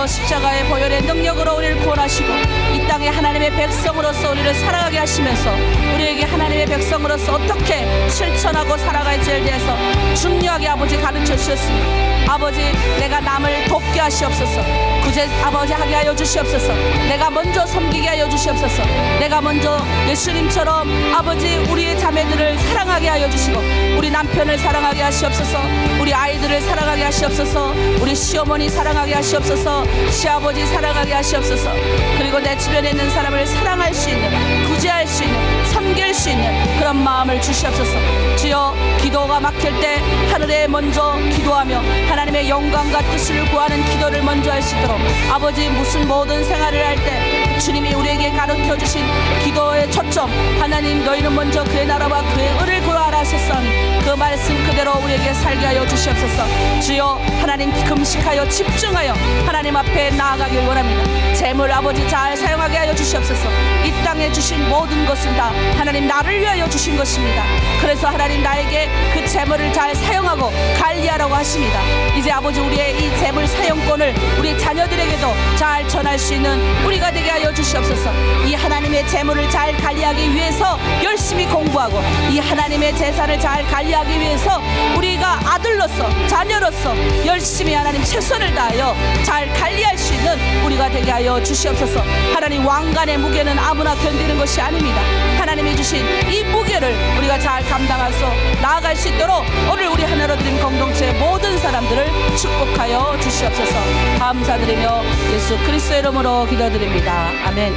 십자가의 보혈의 능력으로 우리를 구원하시고 이 땅에 하나님의 백성으로서 우리를 살아가게 하시면서 우리에게 하나님의 백성으로서 어떻게 실천하고 살아갈지에 대해서 중요하게 아버지 가르쳐 주셨습니다. 아버지, 내가 남을 돕게 하시옵소서. 구제 아버지 하게 하여 주시옵소서. 내가 먼저 섬기게 하여 주시옵소서. 내가 먼저 예수님처럼 아버지 우리의 자매들을 사랑하게 하여 주시고 우리 남편을 사랑하게 하시옵소서. 우리 아이들을 사랑하게 하시옵소서. 우리 시어머니 사랑하게 하시옵소서. 시아버지 사랑하게 하시옵소서. 그리고 내 주변에 있는 사람을 사랑할 수 있는, 구제할 수 있는, 섬길 수 있는 그런 마음을 주시옵소서. 주여, 기도가 막힐 때 하늘에 먼저 기도하며 하나님의 영광과 뜻을 구하는 기도를 먼저 할 수 있도록 아버지 무슨 모든 생활을 할 때 주님이 우리에게 가르쳐 주신 기도의 초점, 하나님 너희는 먼저 그의 나라와 그의 의를 구하라 하셨사오니 그 말씀 그대로 우리에게 살게 하여 주시옵소서. 주여, 하나님 금식하여 집중하여 하나님 앞에 나아가길 원합니다. 재물 아버지 잘 사용하게 하여 주시옵소서. 이 땅에 주신 모든 것은 다 하나님 나를 위하여 주신 것입니다. 그래서 하나님 나에게 그 재물을 잘 사용하고 관리하라고 하십니다. 이제 아버지 우리의 이 재물 사용권을 우리 자녀들에게도 잘 전할 수 있는 우리가 되게 하여 주시옵소서. 이 하나님의 재물을 잘 관리하기 위해서 열심히 공부하고 이 하나님의 재산을 잘 관리하기 위해서 우리가 아들로서 자녀로서 열심히 하나님 최선을 다하여 잘 관리할 수 있는 우리가 되게 하여 주시옵소서. 하나님 왕관의 무게는 아무나 견디는 것이 아닙니다. 하나님이 주신 이 무게를 우리가 잘 감당해서 나아갈 수 있도록 오늘 우리 하나로 드린 공동체의 모든 사람들을 축복하여 주시옵소서. 감사드리며 예수 그리스도의 이름으로 기도드립니다. 아멘.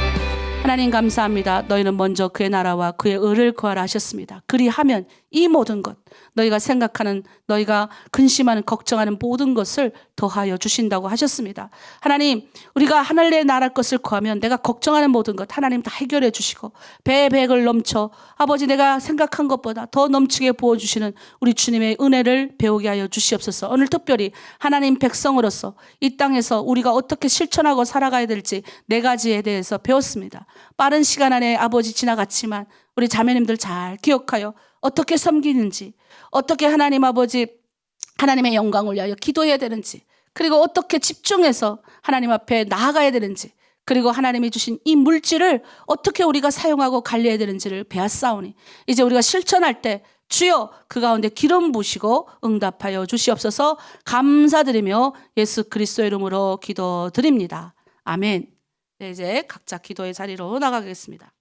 하나님 감사합니다. 너희는 먼저 그의 나라와 그의 의를 구하라 하셨습니다. 그리하면 이 모든 것, 너희가 생각하는, 너희가 근심하는, 걱정하는 모든 것을 더하여 주신다고 하셨습니다. 하나님, 우리가 하늘의 나라 것을 구하면 내가 걱정하는 모든 것 하나님 다 해결해 주시고 배에 백을 넘쳐 아버지 내가 생각한 것보다 더 넘치게 부어주시는 우리 주님의 은혜를 배우게 하여 주시옵소서. 오늘 특별히 하나님 백성으로서 이 땅에서 우리가 어떻게 실천하고 살아가야 될지 4가지에 대해서 배웠습니다. 빠른 시간 안에 아버지 지나갔지만 우리 자매님들 잘 기억하여 어떻게 섬기는지, 어떻게 하나님 아버지 하나님의 영광을 위하여 기도해야 되는지, 그리고 어떻게 집중해서 하나님 앞에 나아가야 되는지, 그리고 하나님이 주신 이 물질을 어떻게 우리가 사용하고 관리해야 되는지를 배웠사오니 이제 우리가 실천할 때 주여 그 가운데 기름 부으시고 응답하여 주시옵소서. 감사드리며 예수 그리스도의 이름으로 기도드립니다. 아멘. 네, 이제 각자 기도의 자리로 나가겠습니다.